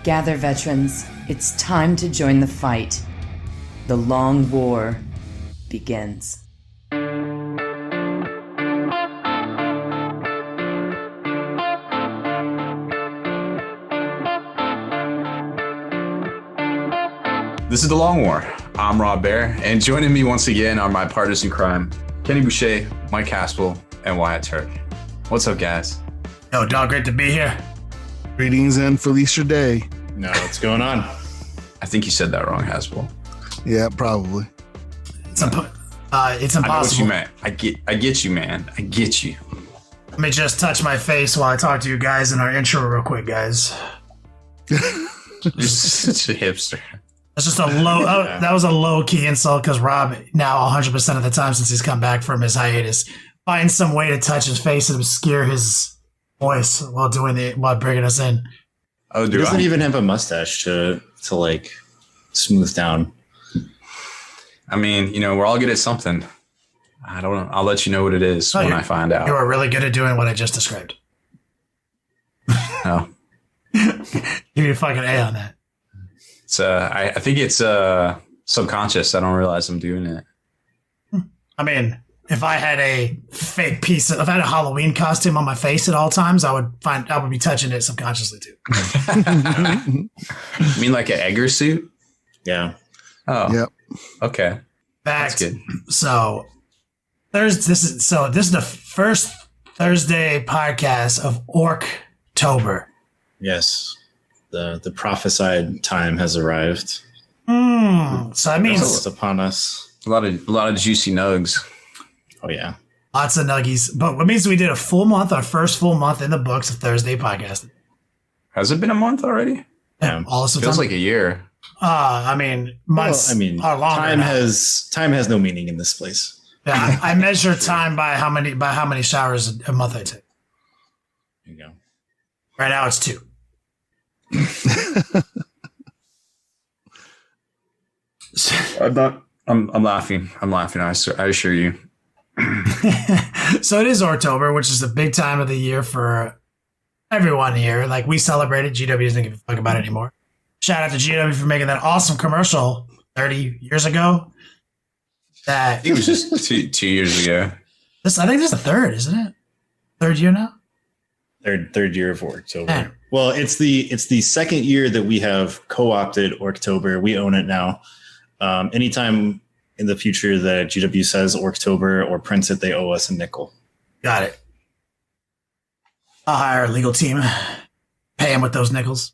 Gather, veterans. It's time to join the fight. The long war begins. This is The Long War. I'm Rob Baer, and joining me once again are my partners in crime, Kenny Boucher, Mike Haspel, and Wyatt Turk. What's up, guys? Yo, dog, great to be here. Greetings and Felicia Day. No, what's going on? I think you said that wrong, Haspel. Yeah, probably. It's impossible. I know what you meant. I get you, man. I get you. Let me just touch my face while I talk to you guys in our intro real quick, guys. Just such a hipster. That's just a low. That was a low key insult because Rob now 100% of the time since he's come back from his hiatus finds some way to touch his face and obscure his voice while bringing us in. Oh, He doesn't even have a mustache to like smooth down. I mean, we're all good at something. I don't know. I'll let you know what it is when I find out. You are really good at doing what I just described. Oh. Give me a fucking A on that. It's I think it's subconscious. I don't realize I'm doing it. I mean, if I had a fake piece, if I had a Halloween costume on my face at all times, I would be touching it subconsciously too. You mean like an Edgar suit? Yeah. Oh. Yep. Okay. That's good. So this is the first Thursday podcast of Orktober. Yes. The prophesied time has arrived. So that means It's upon us. A lot of juicy nugs. Oh yeah. lots of nuggies. But it means we did a full month, our first full month in the books of Thursday podcast. Has it been a month already? Yeah. All of September. Feels like a year. I mean, months are longer. time now. has no meaning in this place. Yeah, I measure time by how many showers a month I take. There you go. Right now it's 2. I'm laughing. I assure you. So it is Orktober, which is the big time of the year for everyone here. Like, we celebrate it. GW doesn't give a fuck about it anymore. Shout out to GW for making that awesome commercial 30 years ago. I think it was just two years ago. I think this is the third, isn't it? Third year now? Third year of Orktober. Man. Well, it's the second year that we have co-opted Orktober. We own it now. Anytime in the future that GW says Orktober or prints it, they owe us a nickel. Got it. I'll hire a legal team. Pay them with those nickels.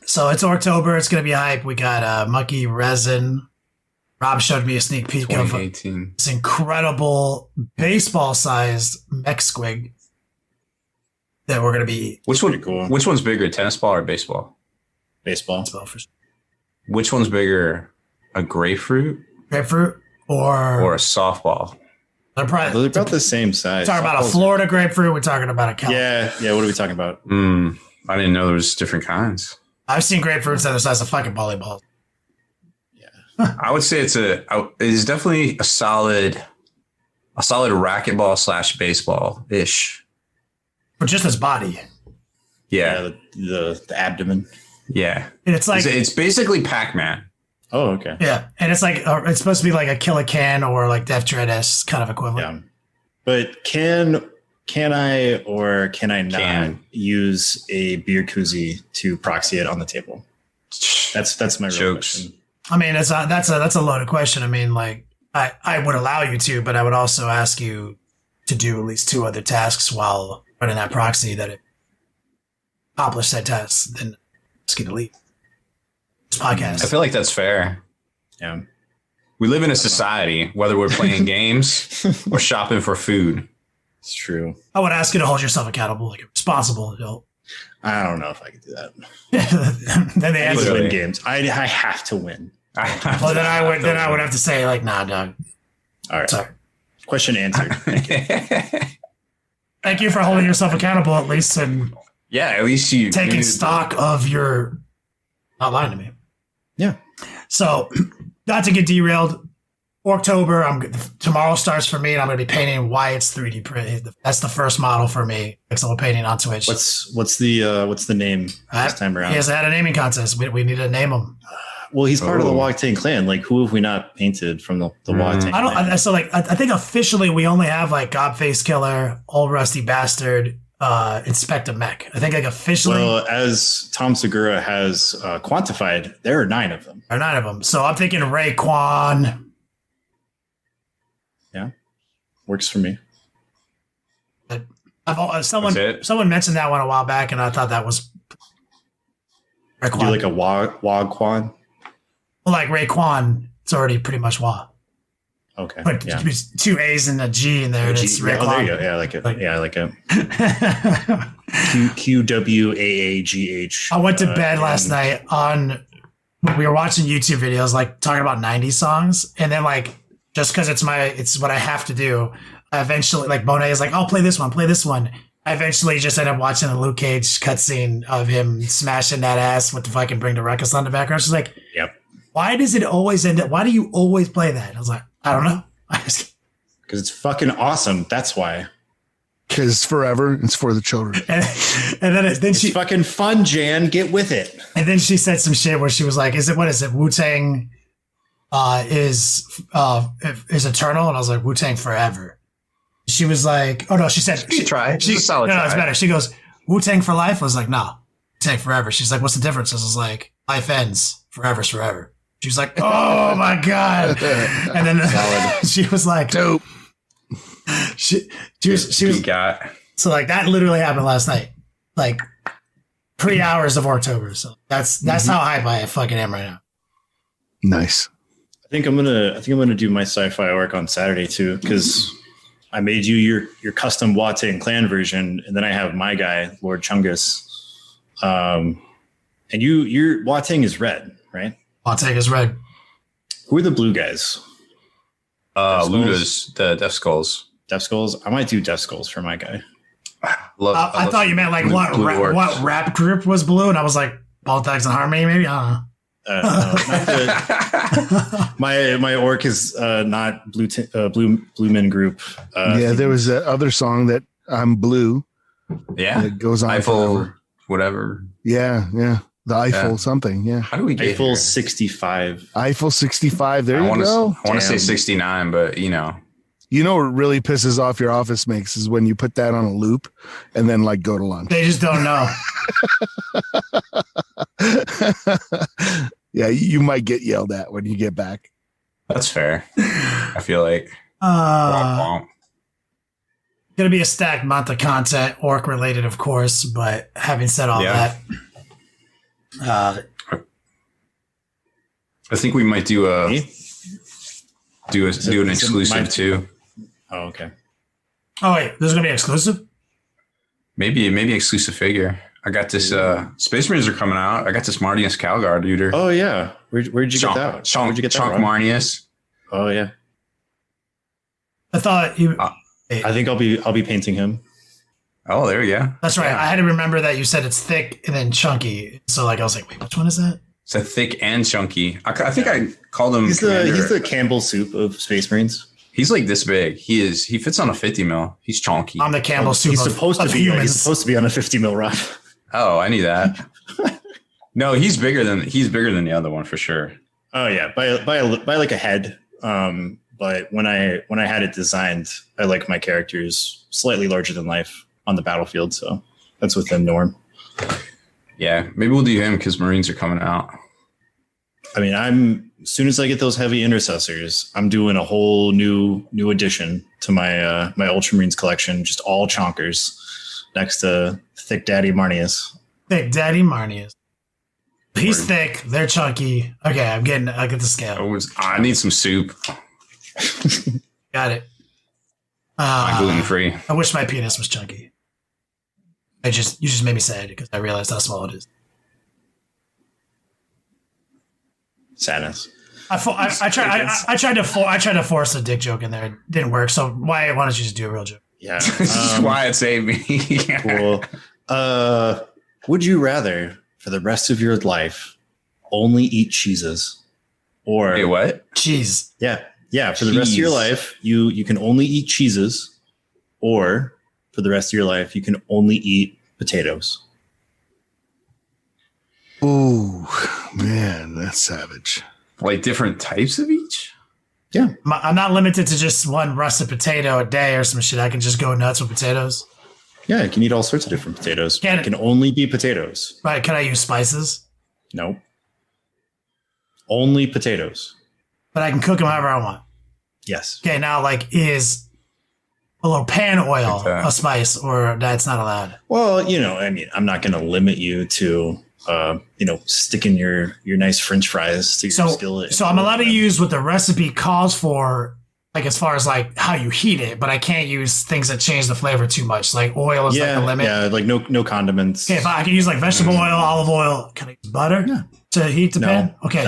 So it's Orktober. It's going to be hype. We got Monkey Resin. Rob showed me a sneak peek of 2018. this incredible baseball-sized mech squig that we're going to be... Which one? Cool. Which one's bigger, tennis ball or baseball? Baseball. Which one's bigger, a grapefruit or a softball? They're probably They're about the same size. talking about a Florida grapefruit. We're talking about a California. Yeah. What are we talking about? I didn't know there was different kinds. I've seen grapefruits that are the size of fucking volleyballs. I would say it is definitely a solid racquetball / baseball ish. But just its body. Yeah. The abdomen. Yeah. And it's like... It's basically Pac-Man. Oh, okay. Yeah. And it's like... it's supposed to be like a Kill a Can or like Death Dread-esque kind of equivalent. Yeah. But can I or can I not use a beer koozie to proxy it on the table? That's my real question. I mean, that's a loaded question. I mean, like, I would allow you to, but I would also ask you to do at least 2 other tasks while running that proxy that it accomplish said tasks, then ask you to leave this podcast. I feel like that's fair. Yeah. We live in a society, whether we're playing games or shopping for food. It's true. I would ask you to hold yourself accountable, like a responsible adult. I don't know if I could do that. Then they I answer. win games. I have to win. Well, then I would have to say like, nah, dog. All right. Sorry. Question answered. Thank you for holding yourself accountable, at least, and Yeah, at least you taking stock of your not lying to me. Yeah. So, not to get derailed, October. Tomorrow starts for me, and I'm going to be painting Wyatt's 3D print. That's the first model for me. Pixel painting on Twitch. What's the name this time around? He hasn't had a naming contest. We need to name him. Well, he's part of the Wog-Tang clan. Like, who have we not painted from the Wog-Tang clan? I think officially we only have like Godface Killer, Old Rusty Bastard, Inspector Mech. I think like officially. Well, as Tom Segura has quantified, there are 9 of them. So I'm thinking Raekwon. Yeah, works for me. Someone mentioned that one a while back, and I thought that was Raekwon. Do you like a Wog-Quan? Well, like Raekwon, it's already pretty much Wa. Okay. But 2 A's and a G in there, and it's Raekwon. Oh, there you go. Yeah, I like it. I like it. QWAAGH. I went to bed last night we were watching YouTube videos, like talking about 90s songs, and then like just because it's what I have to do. I eventually, like Monet is like, "I'll play this one." I eventually just end up watching the Luke Cage cutscene of him smashing that ass with the fucking Bring the Ruckus on the background. She's like, "Yep." Why does it always end up? Why do you always play that? And I was like, I don't know. Because it's fucking awesome. That's why. Because it's forever. It's for the children. And then it's fucking fun, Jan. Get with it. And then she said some shit where she was like, what is it? Wu-Tang is eternal. And I was like, Wu-Tang forever. She was like, oh no, she said, it's a solid try. It's better. She goes, Wu-Tang for life? I was like, no, Wu-Tang forever. She's like, what's the difference? I was like, life ends. Forever's forever. She was like, oh my God. And then she was like, dope. She was got. So like that literally happened last night. Like 3 hours of October. So that's how hype I fucking am right now. Nice. I think I'm gonna do my sci-fi arc on Saturday too, because I made you your custom Wog-Tang clan version, and then I have my guy, Lord Chungus. And your Wog-Tang is red, right? Wog-Tang is red. Who are the blue guys? Luda's the Death Skulls. Death Skulls? I might do Death Skulls for my guy. I thought you meant like what rap group was blue, and I was like, Ball Tags and Harmony, maybe? I don't know. My orc is not Blue Men Group. There was that other song that I'm blue. Yeah, it goes on Eiffel, forever. Whatever. Yeah, the Eiffel something. Yeah. How do we get Eiffel here? 65? Eiffel 65. There you go. I want to say 69, but you know. You know what really pisses off your office mates is when you put that on a loop and then like go to lunch. They just don't know. Yeah, you might get yelled at when you get back. That's fair. I feel like. Gonna be a stacked month of content, orc related, of course. But having said all that, I think we might do an exclusive too. Oh, okay. Oh wait, there's gonna be exclusive. Maybe exclusive figure. I got this. Space Marines are coming out. I got this Marnius Calgar looter. Oh yeah, where'd you get that? Where'd you get that? Chunk Marnius. Oh yeah. I thought you. I think I'll be painting him. Oh, there we go. That's right. Yeah. I had to remember that you said it's thick and then chunky. So like I was like, wait, which one is that? It's a thick and chunky. I think I called him. He's the Campbell soup of Space Marines. He's like this big. He fits on a 50 mil. He's chunky. I'm the Campbell soup. He's supposed to be. He's supposed to be on a 50 mil rod. Oh, I knew that. No, he's bigger than the other one for sure. Oh yeah, by like a head. But when I had it designed, I like my characters slightly larger than life on the battlefield, so that's within norm. Yeah, maybe we'll do him because Marines are coming out. I mean, as soon as I get those heavy intercessors, I'm doing a whole new addition to my my Ultramarines collection, just all chonkers next to Thick Daddy Marnius. Thick Daddy Marnius. He's thick. They're chunky. Okay, I get the scale. I need some soup. Got it. I'm gluten free. I wish my penis was chunky. You just made me sad because I realized how small it is. Sadness. I tried to force a dick joke in there. It didn't work. So why don't you just do a real joke? Yeah. Why it saved me. Cool. Would you rather, for the rest of your life, only eat cheeses, or Wait, what? Cheese. Yeah, Yeah, for the rest of your life, you can only eat cheeses, or for the rest of your life, you can only eat potatoes. Oh, man, that's savage. Like different types of each? Yeah. I'm not limited to just one russet potato a day or some shit. I can just go nuts with potatoes. Yeah, you can eat all sorts of different potatoes. Can it can only be potatoes. Right. Can I use spices? No. Only potatoes. But I can cook them however I want. Yes. Okay, now, like, is a little pan oil a spice, or that's not allowed? Well, I mean, I'm not going to limit you to, sticking your nice French fries to your skillet. So I'm allowed to use what the recipe calls for, like, as far as, like, how you heat it, but I can't use things that change the flavor too much. Like, oil is like the limit. Yeah, like no condiments. Okay, if I can use, like, vegetable oil, olive oil. Can I use butter to heat the pan? Okay,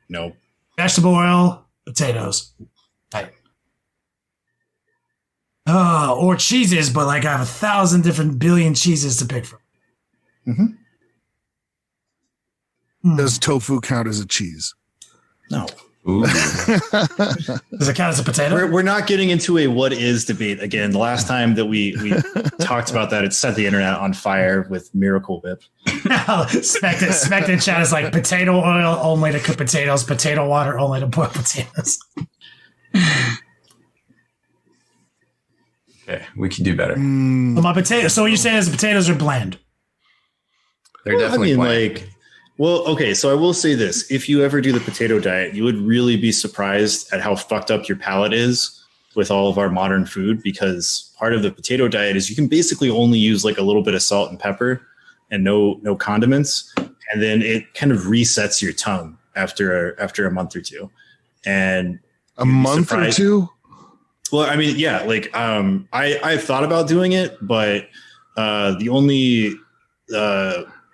no. Vegetable oil, potatoes. Right. Or cheeses, but like I have 1,000 different billion cheeses to pick from. Does tofu count as a cheese? No. Ooh. Does it count as a potato? We're not getting into a what is debate again. The last time that we talked about that, it set the internet on fire with Miracle Whip. Spec in chat is like potato oil only to cook potatoes, potato water only to boil potatoes. Okay, we can do better. Well, my potato. So what you're saying is the potatoes are bland. They're definitely bland. Okay, so I will say this. If you ever do the potato diet, you would really be surprised at how fucked up your palate is with all of our modern food, because part of the potato diet is you can basically only use like a little bit of salt and pepper and no condiments. And then it kind of resets your tongue after a month or two. And a month or two? Well, I mean, yeah, like I've thought about doing it, but the only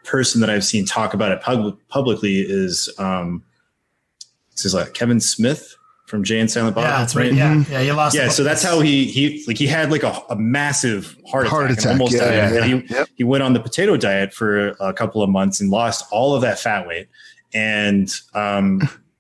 person that I've seen talk about it publicly is this is like Kevin Smith from Jay and Silent Bob. Yeah, that's right. Yeah, you lost. Yeah, so that's how he had like a massive heart attack. Almost died. He went on the potato diet for a couple of months and lost all of that fat weight. And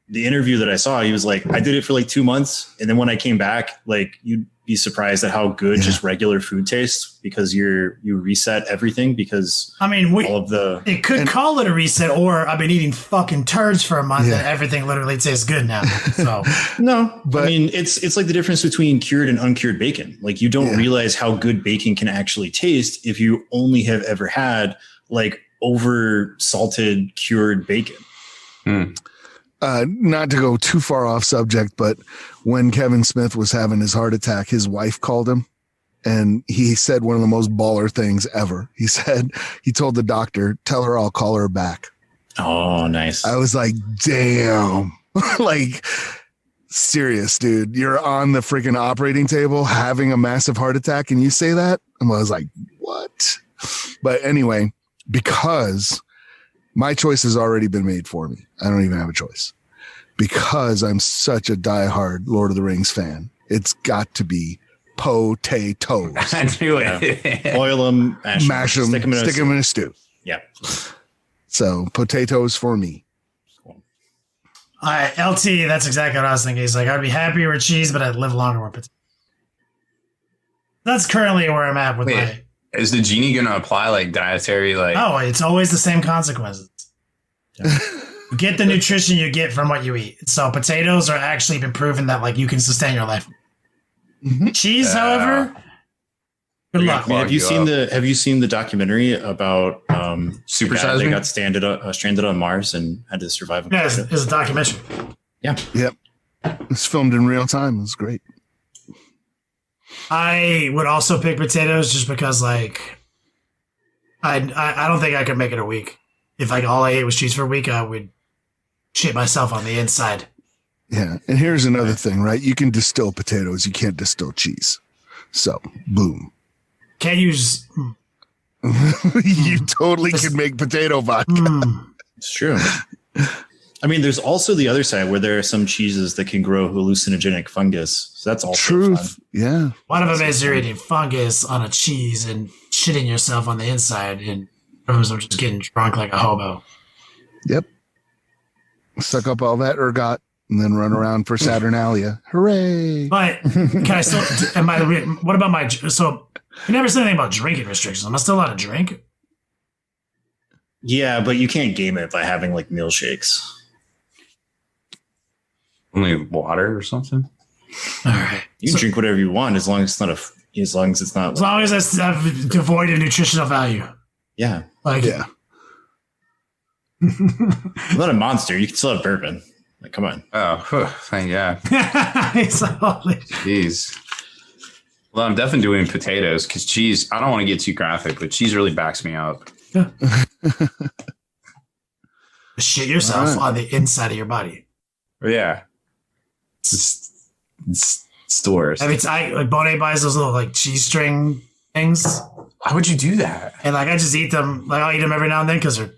the interview that I saw, he was like, I did it for like 2 months, and then when I came back, like you'd be surprised at how good just regular food tastes, because you reset everything, because I mean, it could call it a reset, or I've been eating fucking turds for a month and everything literally tastes good now. So no, but I mean, it's like the difference between cured and uncured bacon. Like you don't realize how good bacon can actually taste if you only have ever had like over salted cured bacon. Not to go too far off subject, but when Kevin Smith was having his heart attack, his wife called him and he said one of the most baller things ever. He said, he told the doctor, tell her I'll call her back. Oh, nice. I was like, damn, like serious, dude. You're on the freaking operating table having a massive heart attack and you say that? And I was like, what? But anyway, because my choice has already been made for me. I don't even have a choice because I'm such a diehard Lord of the Rings fan. It's got to be potatoes. I knew it. Yeah. Boil them, mash them, stick them in a stew. Yeah. So potatoes for me. All right, LT, that's exactly what I was thinking. He's like, I'd be happier with cheese, but I'd live longer with potatoes. That's currently where I'm at with my... Is the genie going to apply like dietary like? Oh, it's always the same consequences. Yeah. Get the nutrition you get from what you eat. So potatoes are actually been proven that like you can sustain your life. Cheese, however, good luck. Have you seen the documentary about Super Size They Me? got stranded on Mars and had to survive? Yeah, it's a documentary. Yeah. Yep. It's filmed in real time. It's great. I would also pick potatoes just because, like, I don't think I could make it a week. If like all I ate was cheese for a week, I would shit myself on the inside. Yeah, and here's another thing, right? You can distill potatoes, you can't distill cheese. So, boom. Can't use. You totally can make potato vodka. It's true. I mean, there's also the other side where there are some cheeses that can grow hallucinogenic fungus. So that's also truth. Fun. Yeah. One of them is you're eating fungus on a cheese and shitting yourself on the inside, and others are just getting drunk like a hobo. Yep. Suck up all that ergot. and then run around for Saturnalia. Hooray! But can I still? What about my? So you never said anything about drinking restrictions. Am I still allowed to drink? Yeah, but you can't game it by having like milkshakes. Only water or something. All right. You can drink whatever you want as long as it's not as long as it's not. As long as it's devoid of nutritional value. Yeah. Like Yeah. I'm not a monster. You can still have bourbon. Like, come on. Oh, thank God. It's holy. Jeez. Well, I'm definitely doing potatoes because cheese, I don't want to get too graphic, but cheese really backs me up. Shit yourself All right. on the inside of your body. But yeah. It's the worst. I mean, like Bonet buys those little like cheese string things, Why would you do that? and like I just eat them. Like I'll eat them every now and then because they're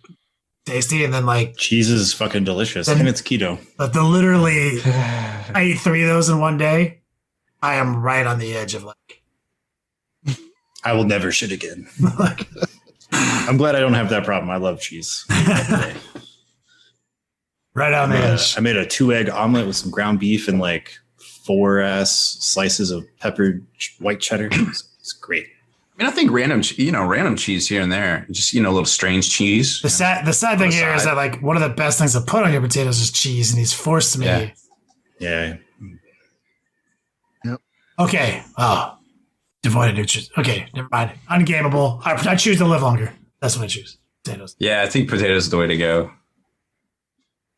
tasty, and then like Cheese is fucking delicious. Then- And it's keto. but the literally, I eat 3 of those in one day. I am right on the edge of like, I will never shit again. like I'm glad I don't have that problem. I love cheese. right on the edge. I made a 2-egg omelet with some ground beef and like 4 slices of peppered white cheddar. It's great. I mean, I think random cheese here and there, just, a little strange cheese. The sad thing here is that like one of the best things to put on your potatoes is cheese, and he's forced me. Yeah. Yeah. Okay. Oh, devoid of nutrients. Okay, never mind. Ungameable. I choose to live longer. That's what I choose. Potatoes. Yeah, I think potatoes is the way to go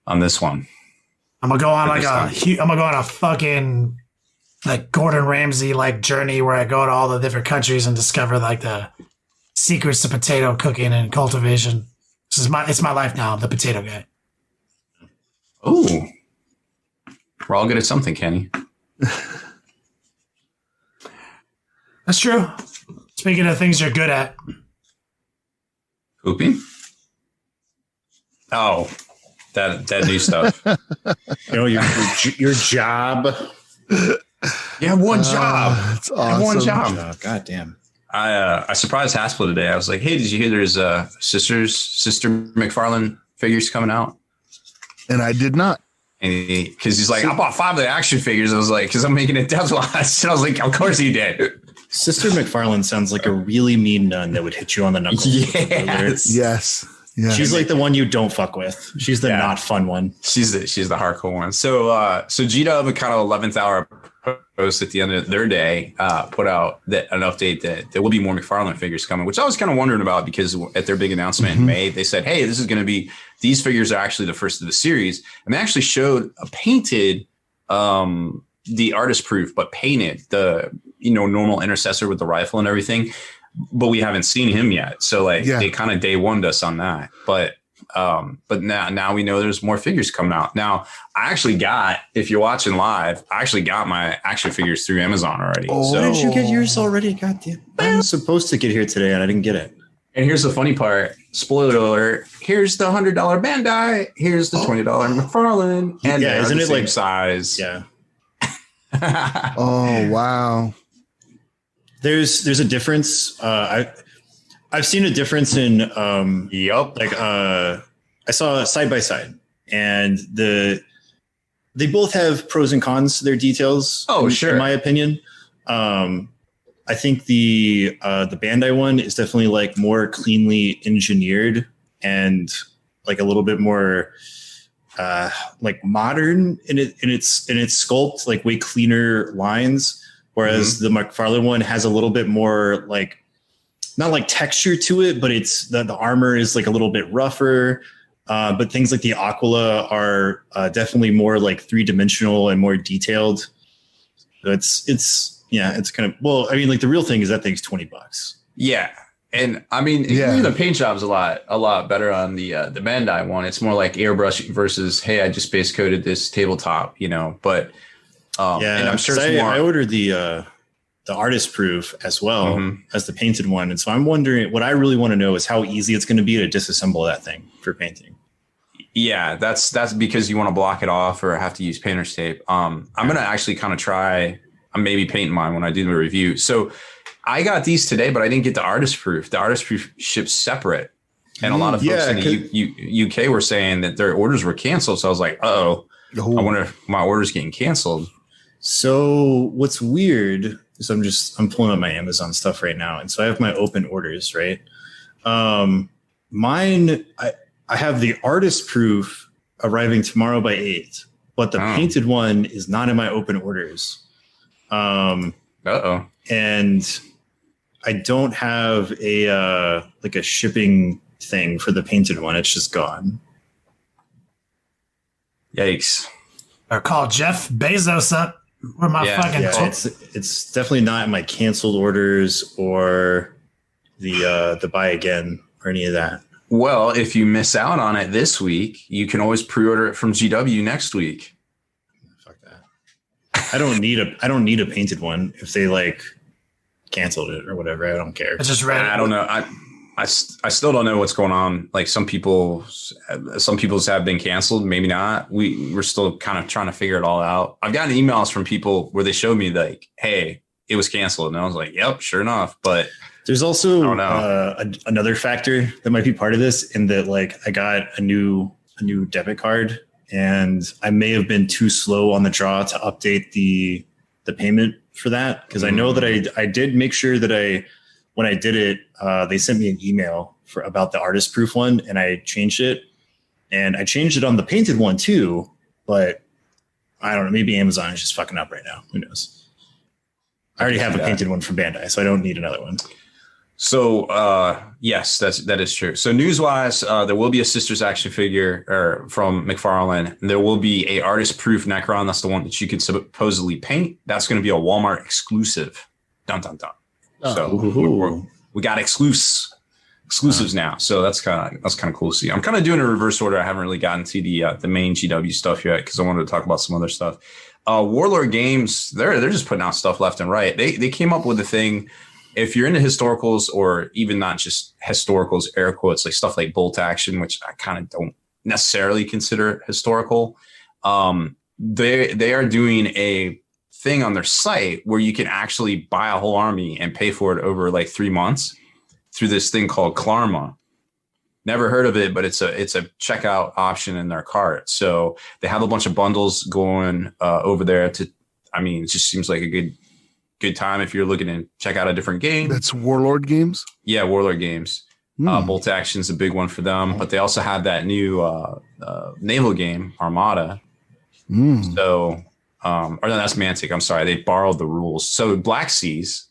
on this one. I'm gonna go on Like I'm gonna go on a fucking like Gordon Ramsay like journey where I go to all the different countries and discover like the secrets to potato cooking and cultivation. It's my life now. I'm the potato guy. Ooh. We're all good at something, Kenny. That's true. Speaking of things you're good at, Pooping? Oh, that new stuff. Your job. You have one job. It's I have one awesome. job. Oh, God damn. I surprised Haspel today. I was like, hey, did you hear there's Sister McFarlane figures coming out? And I did not. And because he's like, I bought 5 of the action figures. I was like, because I'm making it Deathless. And I was like, of course he did. Sister McFarlane sounds like a really mean nun that would hit you on the knuckles. Yes. Yes. Yeah. She's like the one you don't fuck with. She's the not fun one. She's the hardcore one. So G-Dub, a kind of 11th hour post at the end of their day, put out an update that there will be more McFarlane figures coming, which I was kind of wondering about because at their big announcement in May, they said, hey, this is going to be, these figures are actually the first of the series. And they actually showed a painted, the artist proof, but painted the, normal intercessor with the rifle and everything. But we haven't seen him yet. So they kind of day one'd us on that. But now we know there's more figures coming out. Now, I actually got, if you're watching live, I actually got my action figures through Amazon already. Oh. Why didn't you get yours already? Goddamn. I was supposed to get here today and I didn't get it. And here's the funny part. Spoiler alert. Here's the $100 Bandai. Here's the $20 McFarlane. And Yeah, isn't the it same like- size? Yeah. Oh, wow. There's a difference. I've seen a difference in Yup. I saw side by side, and they both have pros and cons to their details. Oh, sure. In my opinion, I think the Bandai one is definitely like more cleanly engineered and like a little bit more like modern in its sculpt, like way cleaner lines. Whereas the McFarlane one has a little bit more like, not like texture to it, but it's the armor is like a little bit rougher. But things like the Aquila are definitely more like 3-dimensional and more detailed. So it's kind of, well, I mean, like the real thing is that thing's $20. Yeah. And I mean, even the paint job's a lot better on the Bandai one. It's more like airbrush versus, hey, I just base coated this tabletop, but and I'm sure it's more. I ordered the artist proof as well as the painted one. And so I'm wondering, what I really want to know is how easy it's going to be to disassemble that thing for painting. Yeah, that's because you want to block it off or have to use painter's tape. I'm going to actually kind of try, I'm maybe painting mine when I do the review. So I got these today, but I didn't get the artist proof. The artist proof ships separate. And a lot of folks in the UK were saying that their orders were canceled. So I was like, uh-oh. Oh. I wonder if my order's getting canceled. So what's weird is I'm pulling up my Amazon stuff right now, and so I have my open orders, right? Mine, I have the artist proof arriving tomorrow by 8, but the painted one is not in my open orders. Uh-oh. And I don't have a shipping thing for the painted one. It's just gone. Yikes. Or call Jeff Bezos up. Where my fucking it's definitely not in my canceled orders or the buy again or any of that. Well, if you miss out on it this week, you can always pre-order it from GW next week. Fuck that. I don't need a painted one. If they like canceled it or whatever, I don't care. I just read. I don't know. I still don't know what's going on. Like some people's have been canceled, maybe not. We're still kind of trying to figure it all out. I've gotten emails from people where they showed me like, hey, it was canceled. And I was like, yep, sure enough. But there's also another factor that might be part of this in that like I got a new debit card and I may have been too slow on the draw to update the payment for that. Cause I know that I did make sure that when I did it, they sent me an email about the artist proof one, and I changed it. And I changed it on the painted one too, but I don't know. Maybe Amazon is just fucking up right now. Who knows? I already have a painted one from Bandai, so I don't need another one. So yes, that is true. So news-wise, there will be a Sisters action figure from McFarlane. There will be a artist-proof Necron. That's the one that you could supposedly paint. That's going to be a Walmart exclusive. Dun dun dun. So we got exclusives now. So that's kind of cool to see. I'm kind of doing a reverse order. I haven't really gotten to the main GW stuff yet because I wanted to talk about some other stuff. Warlord Games, they're just putting out stuff left and right. They came up with a thing. If you're into historicals or even not just historicals, air quotes, like stuff like Bolt Action, which I kind of don't necessarily consider historical, they are doing a thing on their site where you can actually buy a whole army and pay for it over like 3 months through this thing called Klarma. Never heard of it, but it's a checkout option in their cart. So they have a bunch of bundles going over there it just seems like a good time if you're looking to check out a different game. That's Warlord Games? Yeah, Warlord Games. Bolt Action's a big one for them, but they also have that new naval game, Armada. So or no, that's Mantic. I'm sorry. They borrowed the rules. So Black Seas.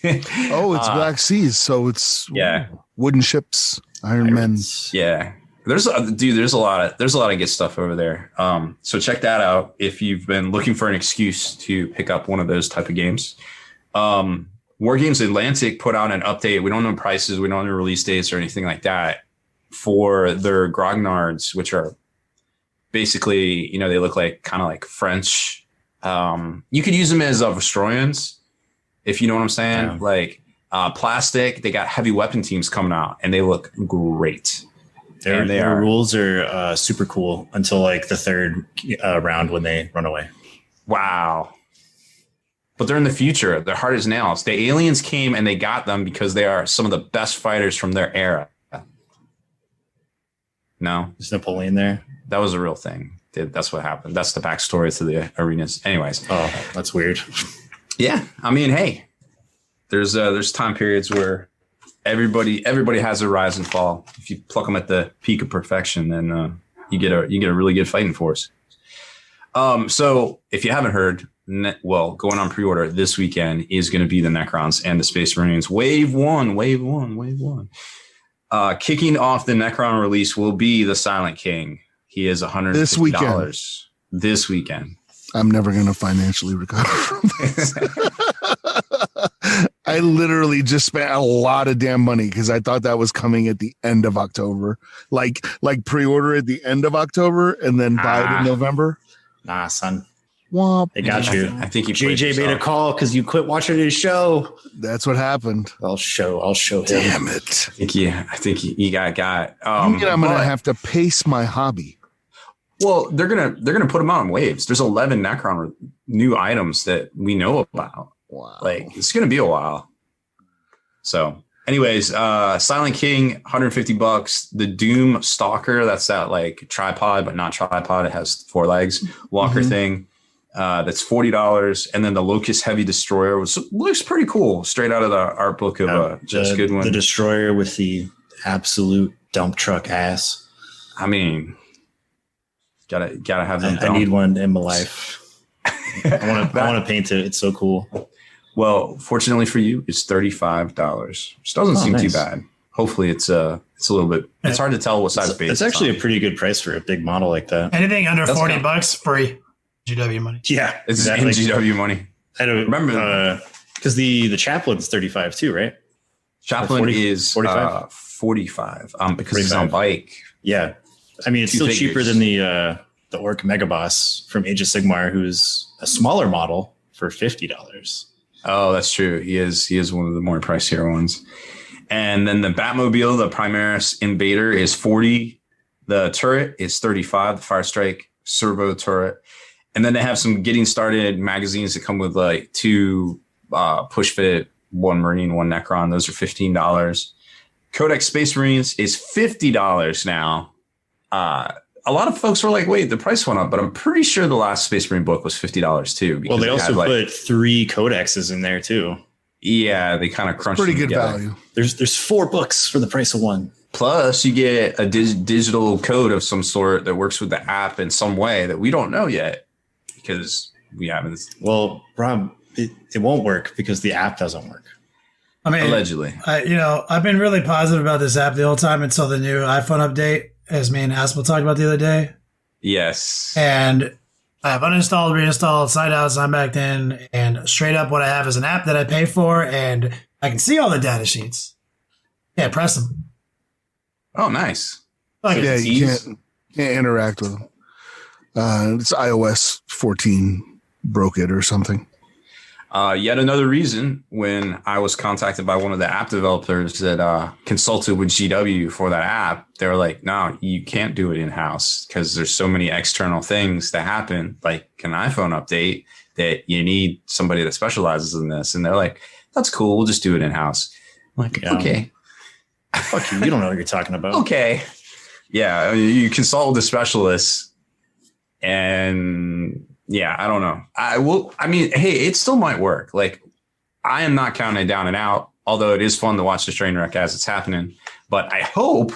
Oh, it's Black Seas. So it's wooden ships, Iron Men. Yeah. There's a lot of good stuff over there. So check that out if you've been looking for an excuse to pick up one of those type of games. War Games Atlantic put out an update. We don't know prices. We don't know release dates or anything like that for their grognards, which are basically, they look like kind of like French. You could use them as Vestroyans, if you know what I'm saying. Yeah. Like plastic. They got heavy weapon teams coming out, and they look great. Their rules are super cool until like the third round when they run away. Wow. But they're in the future. They're hard as nails. The aliens came and they got them because they are some of the best fighters from their era. No? Is Napoleon there? That was a real thing. That's what happened. That's the backstory to the arenas. Anyways. Oh, that's weird. Yeah. I mean, hey, there's time periods where everybody has a rise and fall. If you pluck them at the peak of perfection, then you get a really good fighting force. So if you haven't heard, going on pre-order this weekend is going to be the Necrons and the Space Marines. Wave one. Kicking off the Necron release will be the Silent King. He is $150 this weekend. I'm never going to financially recover from this. I literally just spent a lot of damn money because I thought that was coming at the end of October. Like pre-order at the end of October and then buy it in November. Nah, son. Womp. They got you. I think JJ made a call because you quit watching his show. That's what happened. I'll show him. Damn it. I think he got. I'm gonna have to pace my hobby. Well, they're gonna put them out in waves. There's 11 Necron new items that we know about. Wow. Like it's gonna be a while. So Anyways, Silent King, $150. The Doom Stalker, that's that like tripod, but not tripod. It has 4 legs. Walker thing. That's $40. And then the Locust Heavy Destroyer, which looks pretty cool. Straight out of the art book of Just Goodwin. The Destroyer with the absolute dump truck ass. I mean, gotta have them. I need one in my life. I want to paint it. It's so cool. Well, fortunately for you, it's $35, which doesn't seem too bad. Hopefully, it's a little bit. It's hard to tell what size base. It's actually a pretty good price for a big model like that. Anything under $40, free. GW money. Yeah, it's exactly. In GW money. I don't remember because the Chaplain's 35 too, right? Chaplain is 45. 45. Because he's on bike. Yeah, I mean it's still cheaper than the Orc Mega Boss from Age of Sigmar, who's a smaller model for $50. Oh, that's true. He is one of the more pricier ones. And then the Batmobile, the Primaris Invader, is $40. The turret is $35. The Firestrike servo turret. And then they have some getting started magazines that come with like 2 push fit, 1 Marine, 1 Necron. Those are $15. Codex Space Marines is $50 now. A lot of folks were like, wait, the price went up, but I'm pretty sure the last Space Marine book was $50 too. Well, they also put 3 codexes in there too. Yeah, they kind of crunched pretty them good together. value. There's 4 books for the price of 1. Plus, you get a digital code of some sort that works with the app in some way that we don't know yet because we haven't. Well, Rob, it won't work because the app doesn't work. I mean, allegedly. I've been really positive about this app the whole time until the new iPhone update, as me and Haspel talked about the other day. Yes. And I've uninstalled, reinstalled, signed out, signed back in, and straight up what I have is an app that I pay for, and I can see all the data sheets. Yeah, press them. Oh, nice. Like, Yeah, you can't interact with them. It's iOS 14 broke it or something. Yet another reason when I was contacted by one of the app developers that consulted with GW for that app, they were like, no, you can't do it in-house because there's so many external things that happen, like an iPhone update, that you need somebody that specializes in this. And they're like, that's cool. We'll just do it in-house. I'm like, okay. Fuck you. You don't know what you're talking about. Okay. Yeah. You consult the specialists and yeah, I don't know. I mean, hey, it still might work. Like, I am not counting it down and out, although it is fun to watch the train wreck as it's happening. But I hope,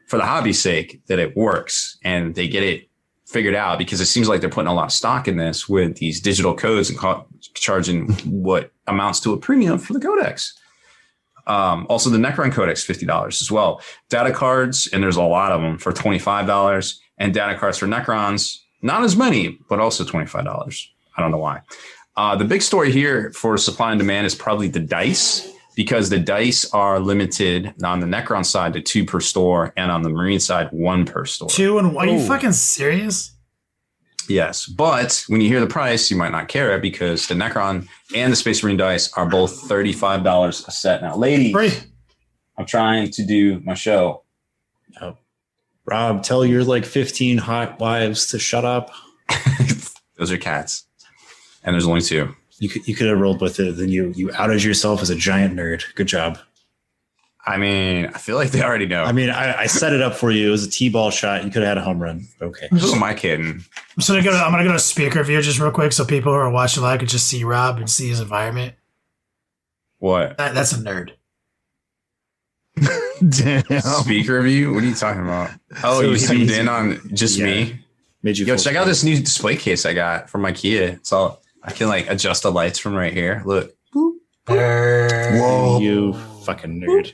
for the hobby's sake, that it works and they get it figured out because it seems like they're putting a lot of stock in this with these digital codes and charging what amounts to a premium for the codex. Also, the Necron Codex, $50 as well. Data cards, and there's a lot of them, for $25. And data cards for Necrons, not as many, but also $25. I don't know why. The big story here for supply and demand is probably the dice, because the dice are limited on the Necron side to 2 per store, and on the Marine side, 1 per store. 2 and 1? Are you fucking serious? Yes, but when you hear the price, you might not care it because the Necron and the Space Marine dice are both $35 a set. Now, ladies, Free. I'm trying to do my show. Oh. Rob, tell your like 15 hot wives to shut up. Those are cats, and there's only 2. You could have rolled with it. Then you outed yourself as a giant nerd. Good job. I mean, I feel like they already know. I mean, I set it up for you. It was a T-ball shot. You could have had a home run. Okay. Who am I kidding? I'm gonna go to speaker view just real quick so people who are watching live could just see Rob and see his environment. What? That's a nerd. Damn. Speaker of you? What are you talking about? Oh, you zoomed in on just me? Made you Yo, check out this new display case I got from IKEA. It's all, I can like adjust the lights from right here. Look. Whoa. You fucking nerd.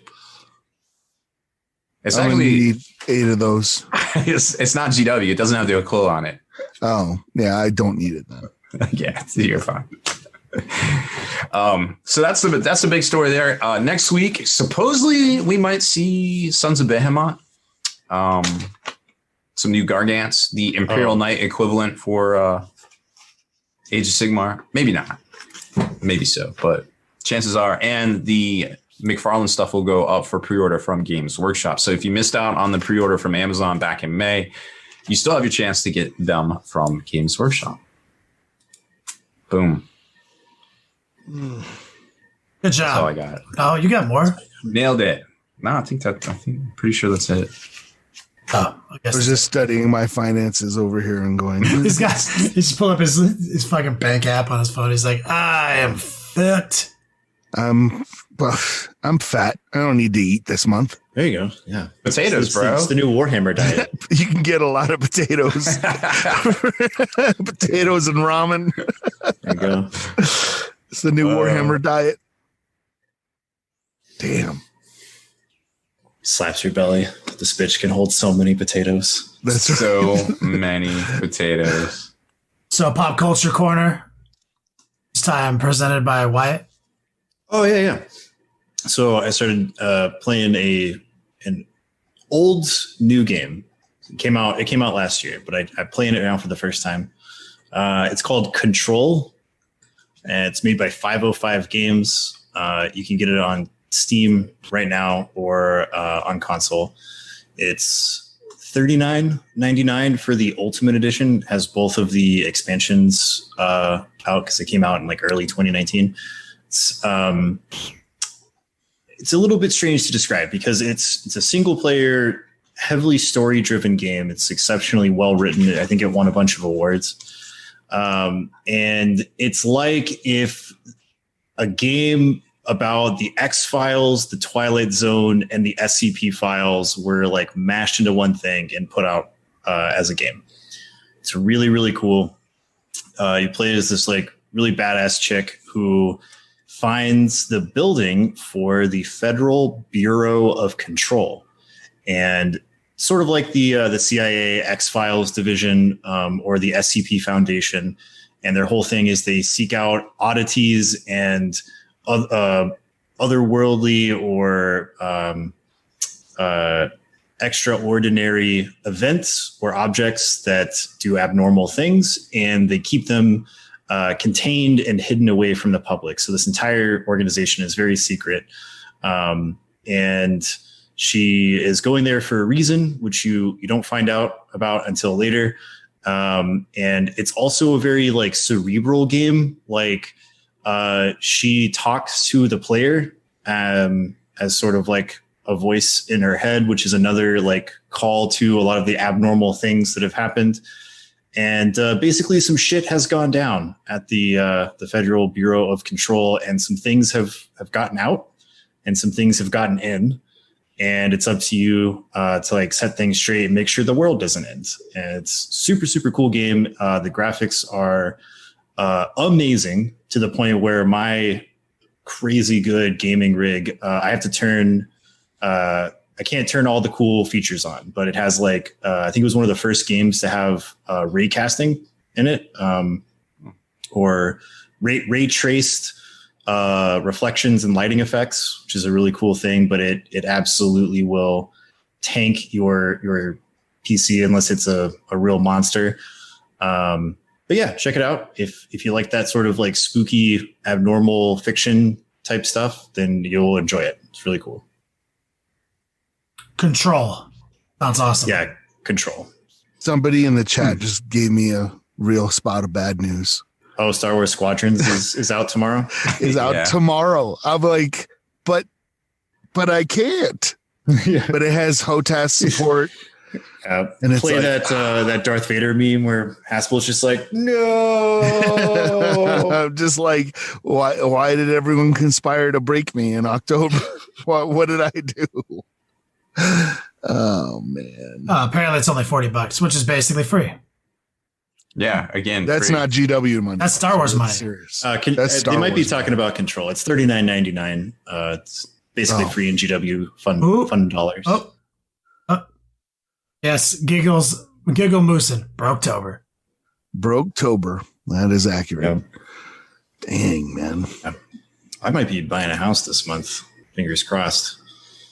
It's I actually need 8 of those. it's not GW. It doesn't have the quill on it. Oh, yeah, I don't need it then. Yeah, you're fine. So that's the big story there. Next week, supposedly we might see Sons of Behemoth. Some new Gargants, the Imperial Knight equivalent for Age of Sigmar. Maybe not. Maybe so, but chances are. And the McFarlane stuff will go up for pre-order from Games Workshop. So if you missed out on the pre-order from Amazon back in May, you still have your chance to get them from Games Workshop. Boom. Good That's all I job. got. Oh, you got more? Nailed it. No, I'm pretty sure that's it. Oh, I guess I was just studying my finances over here and going. he's just pull up his fucking bank app on his phone. He's like, I am fit. I'm fat. I don't need to eat this month. There you go. Yeah. Potatoes, bro. It's the new Warhammer diet. You can get a lot of potatoes. Potatoes and ramen. There you go. It's the new Warhammer diet. Damn. Slaps your belly. This bitch can hold so many potatoes. That's So many potatoes. So Pop Culture Corner. This time presented by Wyatt. Oh yeah. So I started playing an old new game. It came out last year, but I'm playing it now for the first time. It's called Control, and it's made by 505 Games. You can get it on Steam right now or on console. It's $39.99 for the Ultimate Edition. It has both of the expansions out because it came out in like early 2019. It's a little bit strange to describe because it's a single player, heavily story driven game. It's exceptionally well written. I think it won a bunch of awards. And it's like if a game about the X-Files, the Twilight Zone, and the SCP files were like mashed into one thing and put out as a game. It's really, really cool. You play as this like really badass chick who finds the building for the Federal Bureau of Control, and sort of like the CIA X-Files division or the SCP Foundation. And their whole thing is they seek out oddities and otherworldly or extraordinary events or objects that do abnormal things, and they keep them contained and hidden away from the public. So this entire organization is very secret. And she is going there for a reason, which you don't find out about until later. And it's also a very like cerebral game. Like she talks to the player as sort of like a voice in her head, which is another like call to a lot of the abnormal things that have happened. And basically some shit has gone down at the Federal Bureau of Control, and some things have gotten out and some things have gotten in. And it's up to you to like set things straight and make sure the world doesn't end. And it's super, super cool game. The graphics are amazing to the point where my crazy good gaming rig, I have to turn, I can't turn all the cool features on, but it has like, I think it was one of the first games to have ray casting in it, or ray traced reflections and lighting effects, which is a really cool thing, but it absolutely will tank your PC unless it's a real monster. But yeah, check it out. If you like that sort of like spooky, abnormal fiction type stuff, then you'll enjoy it. It's really cool. Control. Sounds awesome. Yeah, Control. Somebody in the chat just gave me a real spot of bad news. Oh, Star Wars Squadrons is out tomorrow. Is out tomorrow. I'm like, but I can't. Yeah. But it has HOTAS support. And it's play like, that Darth Vader meme where Haspel's just like, no. I'm just like, why did everyone conspire to break me in October? What did I do? Oh man. Apparently it's only $40, which is basically free. Yeah, again, that's free. Not GW money. That's Star Wars money. Serious. They might be talking about Control. It's $39.99. It's basically free in GW fun dollars. Oh. Yes, Giggle Moosin. Broketober. That is accurate. Yeah. Dang, man. I might be buying a house this month. Fingers crossed.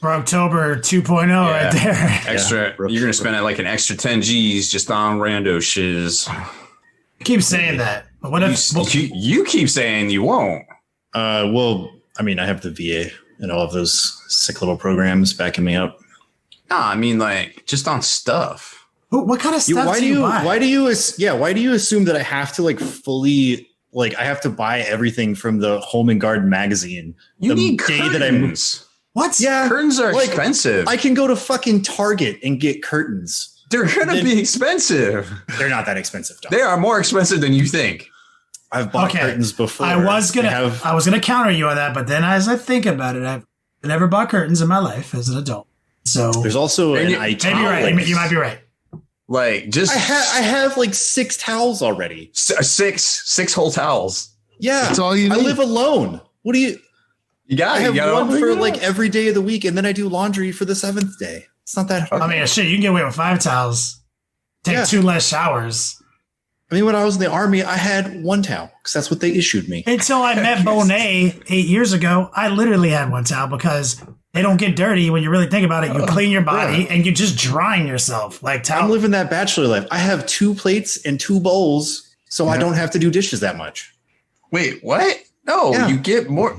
Broketober 2.0 right there. Extra. You're going to spend like an extra 10 G's just on rando shiz. Keep saying that. But what if you keep saying you won't? Well, I mean, I have the VA and all of those sick little programs backing me up. No, I mean like just on stuff. What kind of stuff do you buy? Why do you assume that I have to like fully like I have to buy everything from the Home and Garden magazine? You need curtains. What? Yeah, Curtains are like, expensive. I can go to fucking Target and get curtains. They're gonna be expensive. They're not that expensive, Dom. They are more expensive than you think. I've bought curtains before. I was gonna counter you on that, but then as I think about it, I've never bought curtains in my life as an adult. So there's also an maybe you're right. You might be right. Like just I have like 6 towels already. Six whole towels. Yeah, That's all you need. I live alone. What do you? You got. I have one for like every. every day of the week, and then I do laundry for the 7th day. It's not that hard. I mean, shit, you can get away with 5 towels. Take 2 less showers. I mean, when I was in the army, I had 1 towel because that's what they issued me. Until I met Bonet 8 years ago, I literally had 1 towel because they don't get dirty when you really think about it. You clean your body and you're just drying yourself. Like I'm living that bachelor life. I have 2 plates and 2 bowls, so I don't have to do dishes that much. Wait, what? No, you get more.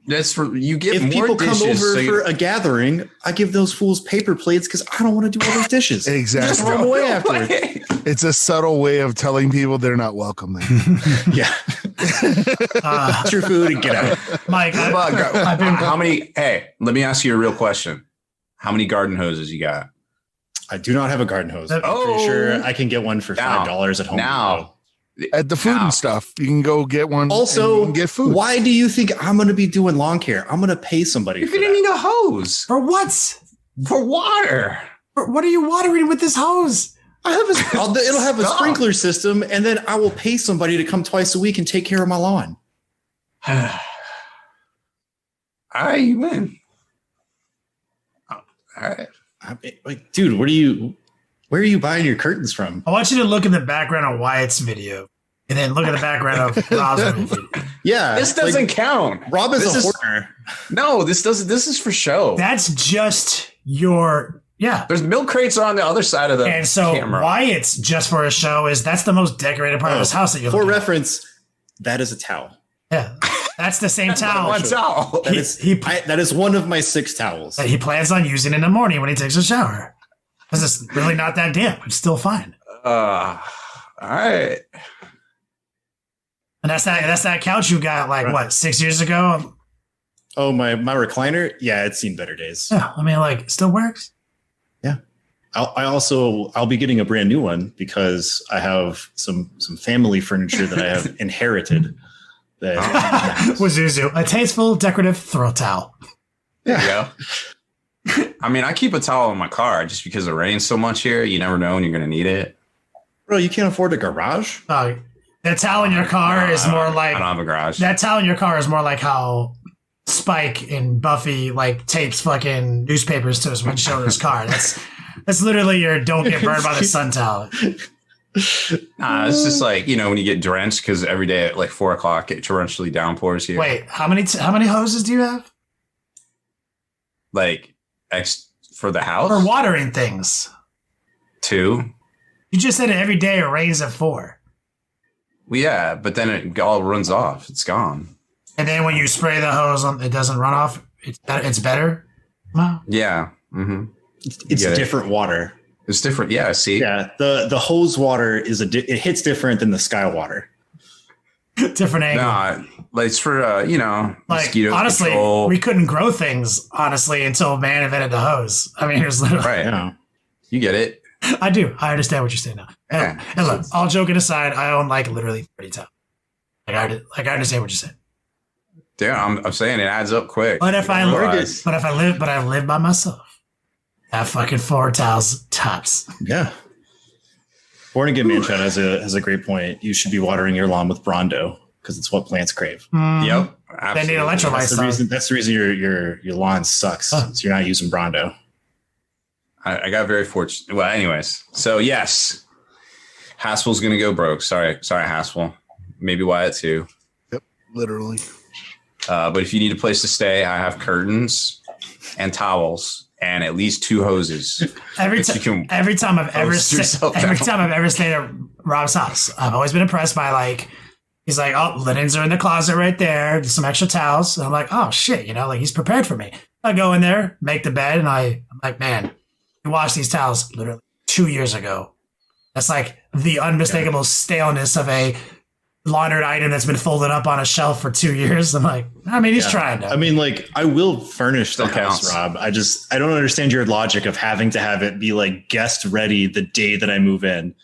That's for you get if more people dishes. come over for a gathering, I give those fools paper plates because I don't want to do all those dishes. Exactly. Just throw them away afterwards. It's a subtle way of telling people they're not welcome there. Yeah. Eat your food and get out. Mike, how many? Hey, let me ask you a real question. How many garden hoses you got? I do not have a garden hose. I'm pretty sure I can get one for $5 at home. Now, at the food and stuff, you can go get one. Also, and you can get food. Why do you think I'm going to be doing lawn care? I'm going to pay somebody. You're going to need a hose for what? For water. What are you watering with this hose? I have it'll have a sprinkler system, and then I will pay somebody to come twice a week and take care of my lawn. All right, you win. All right, like, dude, where are you buying your curtains from? I want you to look in the background of Wyatt's video, and then look at the background of Rob's video. Yeah, this doesn't count. Rob is a hoarder. No, this doesn't. This is for show. That's just your. Yeah. There's milk crates on the other side of the and so camera. Why it's just for a show is that's the most decorated part of his house that you're for reference, that is a towel. Yeah. That's the same towel. One towel. That is one of my 6 towels. That he plans on using in the morning when he takes a shower. Because it's really not that damp. It's still fine. All right. And that's that couch you got like what, 6 years ago? Oh, my recliner? Yeah, it's seen better days. Yeah. I mean, like, it still works. Yeah. I'll be getting a brand new one because I have some family furniture that I have inherited. Wazuzu, a tasteful decorative throw towel. Yeah. I mean, I keep a towel in my car just because it rains so much here. You never know when you're going to need it. Bro, you can't afford a garage? That towel in your car is more like... I don't have a garage. That towel in your car is more like how Spike and Buffy like tapes fucking newspapers to his windshield of his car. That's literally your don't get burned by the sun towel. It's just like, when you get drenched because every day at like 4:00 it torrentially downpours here. Wait, how many hoses do you have? Like for the house? For watering things. 2. You just said it every day it rains at 4. Well, yeah, but then it all runs off. It's gone. And then when you spray the hose on, it doesn't run off. It's better. Wow. Yeah. Mm-hmm. It's different water. It's different. Yeah. See. Yeah. The hose water it hits different than the sky water. Different angle. Nah, like it's for like mosquito honestly, control. we couldn't grow things until man invented the hose. I mean, it was literally right. Yeah. You get it. I do. I understand what you're saying now. And look, all joking aside, I own like literally 30 towels. I understand what you're saying. Yeah, I'm saying it adds up quick. But if I live by myself, I have fucking 4 towels tops. Yeah. Born Again Manshot has a great point. You should be watering your lawn with Brondo because it's what plants crave. Yep. Absolutely. They need electrolytes. That's the reason your lawn sucks. So you're not using Brondo. I got very fortunate. Well, anyways, so yes, Haspel's gonna go broke. Sorry, Haspel. Maybe Wyatt too. Yep, literally. But if you need a place to stay, I have curtains and towels and at least 2 hoses. Every time I've ever stayed at Rob's house, I've always been impressed by he's like, oh, linens are in the closet right there. Just some extra towels. And I'm like, oh shit, he's prepared for me. I go in there, make the bed, and I'm like, man, you washed these towels literally 2 years ago. That's like the unmistakable staleness of a laundered item that's been folded up on a shelf for 2 years. I'm like, I mean, he's trying to. I mean, like, I will furnish the Still house, counts. Rob. I don't understand your logic of having to have it be like guest ready the day that I move in.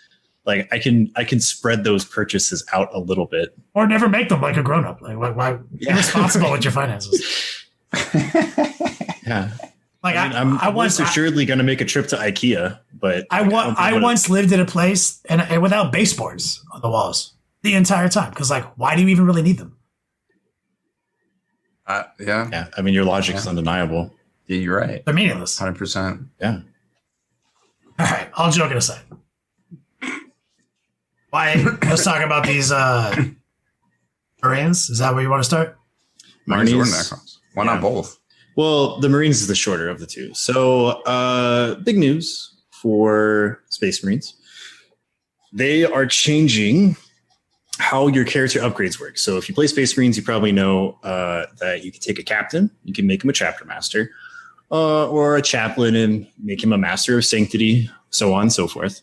Like, I can spread those purchases out a little bit, Or never make them like a grown up. Like, why be responsible with your finances? Yeah. Like, I'm once assuredly going to make a trip to IKEA, but I once lived in a place and without baseboards on the walls the entire time. Because, like, why do you even really need them? Yeah, I mean, your logic is undeniable. yeah, you're right. They're meaningless. 100%. Yeah. All right, all joking aside. Why? Let's talk about these Marines. Is that where you want to start? Marines or Marines. Necrons. Why not both? Well, the Marines is the shorter of the two. So, big news for Space Marines. They are changing how your character upgrades work. So if you play Space Marines, you probably know that you can take a captain, you can make him a chapter master, or a chaplain and make him a master of sanctity, so on and so forth.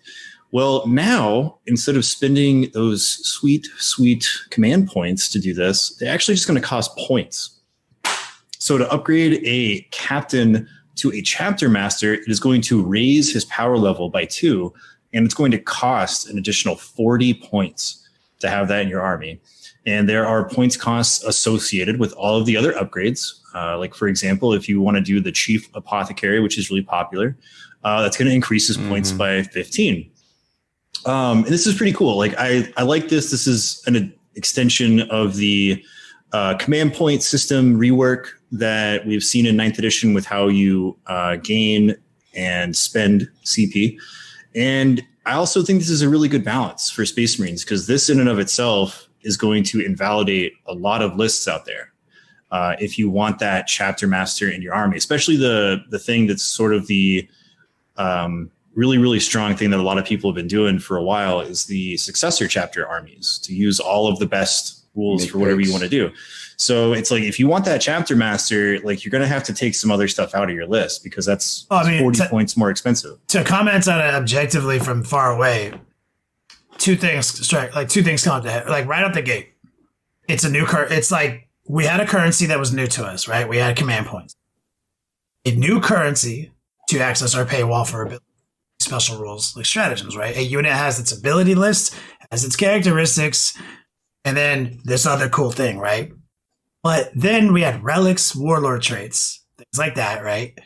Well, now, instead of spending those sweet, sweet command points to do this, they're actually just going to cost points. So to upgrade a captain to a chapter master, it is going to raise his power level by 2, and it's going to cost an additional 40 points to have that in your army. And there are points costs associated with all of the other upgrades. Like, for example, if you want to do the chief apothecary, which is really popular, that's going to increase his points by 15. And this is pretty cool. Like, I like this. This is an extension of the command point system rework that we've seen in 9th edition with how you gain and spend CP. And I also think this is a really good balance for Space Marines, because this in and of itself is going to invalidate a lot of lists out there. If you want that chapter master in your army, especially the thing that's sort of the really, really strong thing that a lot of people have been doing for a while is the successor chapter armies, to use all of the best rules for whatever you want to do. So it's like, if you want that chapter master, like, you're going to have to take some other stuff out of your list, because that's 40 points more expensive. To comment on it objectively from far away, two things come up to head. Like, right out the gate, it's a new it's like we had a currency that was new to us, right? We had command points. A new currency to access our paywall for ability. Special rules like stratagems, right? A unit has its ability list, has its characteristics, and then this other cool thing, right? But then we had relics, warlord traits, things like that, right?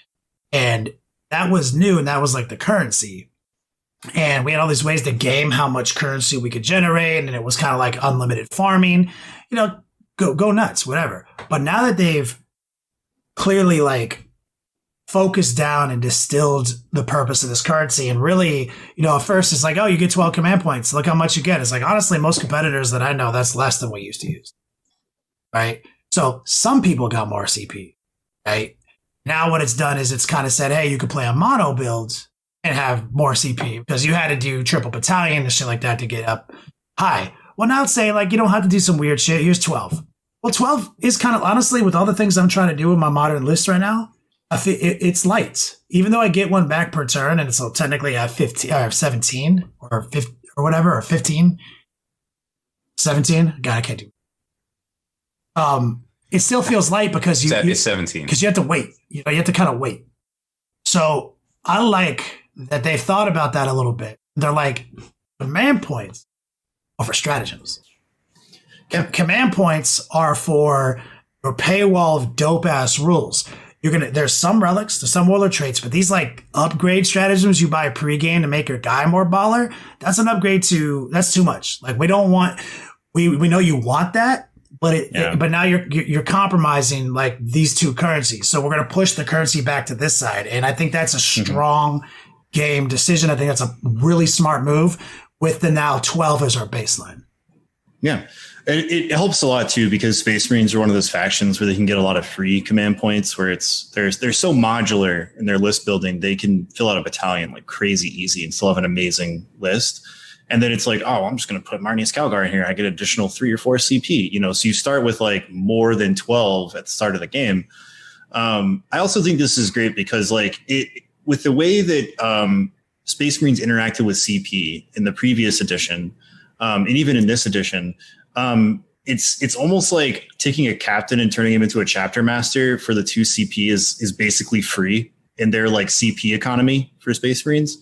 And that was new, and that was like the currency. And we had all these ways to game how much currency we could generate, and it was kind of like unlimited farming, go nuts, whatever. But now that they've clearly like focused down and distilled the purpose of this currency, and really, at first it's like, oh, you get 12 command points, look how much you get. It's like, honestly, most competitors that I know, that's less than we used to use, right? So some people got more CP, right? Now what it's done is it's kind of said, hey, you could play a mono build and have more CP, because you had to do triple battalion and shit like that to get up high. Well, now it's saying, like, you don't have to do some weird shit. Here's 12. Well, 12 is kind of, honestly, with all the things I'm trying to do with my modern list right now, it's light. Even though I get one back per turn, and it's technically at 15 or 17 or 15 or whatever, or 15, 17. God, I can't do. It still feels light because It's 17. because you have to wait. You have to kind of wait. So I like that they thought about that a little bit. They're like, command points are for stratagems. Command points are for your paywall of dope ass rules. There's some relics, there's some warlord traits, but these like upgrade stratagems you buy pre-game to make your guy more baller, that's an upgrade that's too much. Like, we don't want, we know you want that, but but now you're compromising like these two currencies. So we're going to push the currency back to this side. And I think that's a strong game decision. I think that's a really smart move with the now 12 as our baseline. Yeah. It helps a lot too, because Space Marines are one of those factions where they can get a lot of free command points, where they're so modular in their list building. They can fill out a battalion like crazy easy and still have an amazing list. And then it's like, oh, I'm just going to put Marnius Calgar in here. I get additional 3 or 4 CP, so you start with like more than 12 at the start of the game. I also think this is great because like with the way that Space Marines interacted with CP in the previous edition, and even in this edition, It's almost like taking a captain and turning him into a chapter master for the 2 CP is basically free in their like CP economy for Space Marines.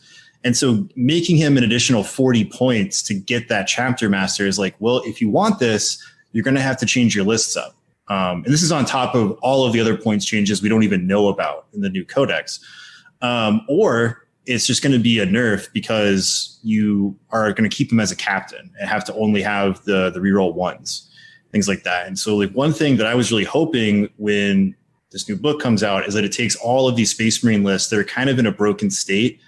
And so making him an additional 40 points to get that chapter master is like, well, if you want this, you're going to have to change your lists up. And this is on top of all of the other points changes we don't even know about in the new codex. Or it's just going to be a nerf because you are going to keep him as a captain and have to only have the reroll ones, things like that. And so like one thing that I was really hoping when this new book comes out is that it takes all of these Space Marine lists that are kind of in a broken state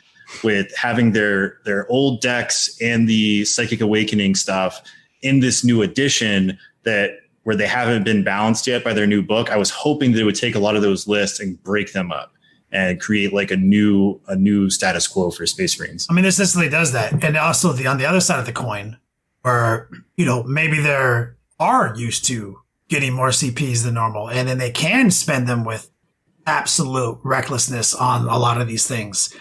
with having their old decks and the Psychic Awakening stuff in this new edition that where they haven't been balanced yet by their new book. I was hoping that it would take a lot of those lists and break them up and create like a new status quo for Space Marines. I mean, this instantly does that. And also on the other side of the coin, where, maybe they're are used to getting more CPs than normal, and then they can spend them with absolute recklessness on a lot of these things.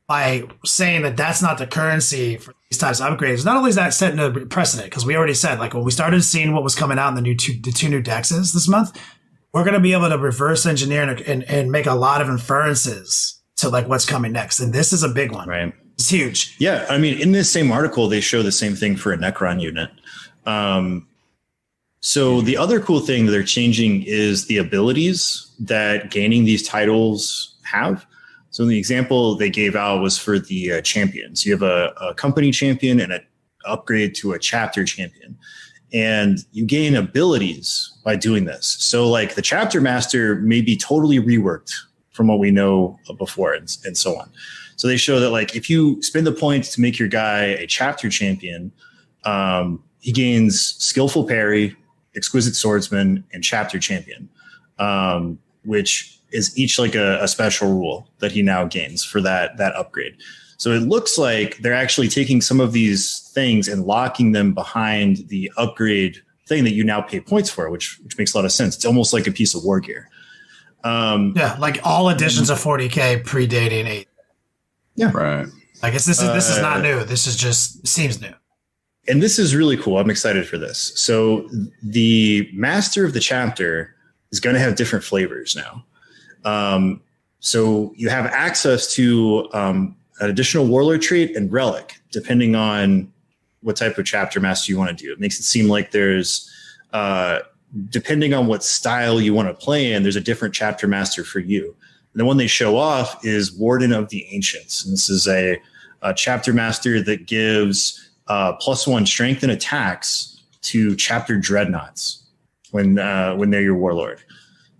By saying that that's not the currency for these types of upgrades, not only is that setting a precedent, because we already said, like when we started seeing what was coming out in the two new dexes this month, we're going to be able to reverse engineer and make a lot of inferences to like what's coming next. And this is a big one. Right. It's huge. Yeah. I mean, in this same article, they show the same thing for a Necron unit. So the other cool thing that they're changing is the abilities that gaining these titles have. So the example they gave out was for the champions. You have a company champion and an upgrade to a chapter champion. And you gain abilities by doing this. So like the chapter master may be totally reworked from what we know before and so on. So they show that like if you spend the points to make your guy a chapter champion, he gains skillful parry, exquisite swordsman, and chapter champion, which is each like a special rule that he now gains for that upgrade. So it looks like they're actually taking some of these things and locking them behind the upgrade thing that you now pay points for, which makes a lot of sense. It's almost like a piece of war gear. Yeah, like all editions of 40K predating 8. Yeah, right. Like this is not new. This is just seems new. And this is really cool. I'm excited for this. So the master of the chapter is going to have different flavors now. So you have access to an additional warlord trait and relic, depending on what type of chapter master you want to do. It makes it seem like there's, depending on what style you want to play in, there's a different chapter master for you. And the one they show off is Warden of the Ancients. And this is a chapter master that gives +1 strength and attacks to chapter dreadnoughts when they're your warlord.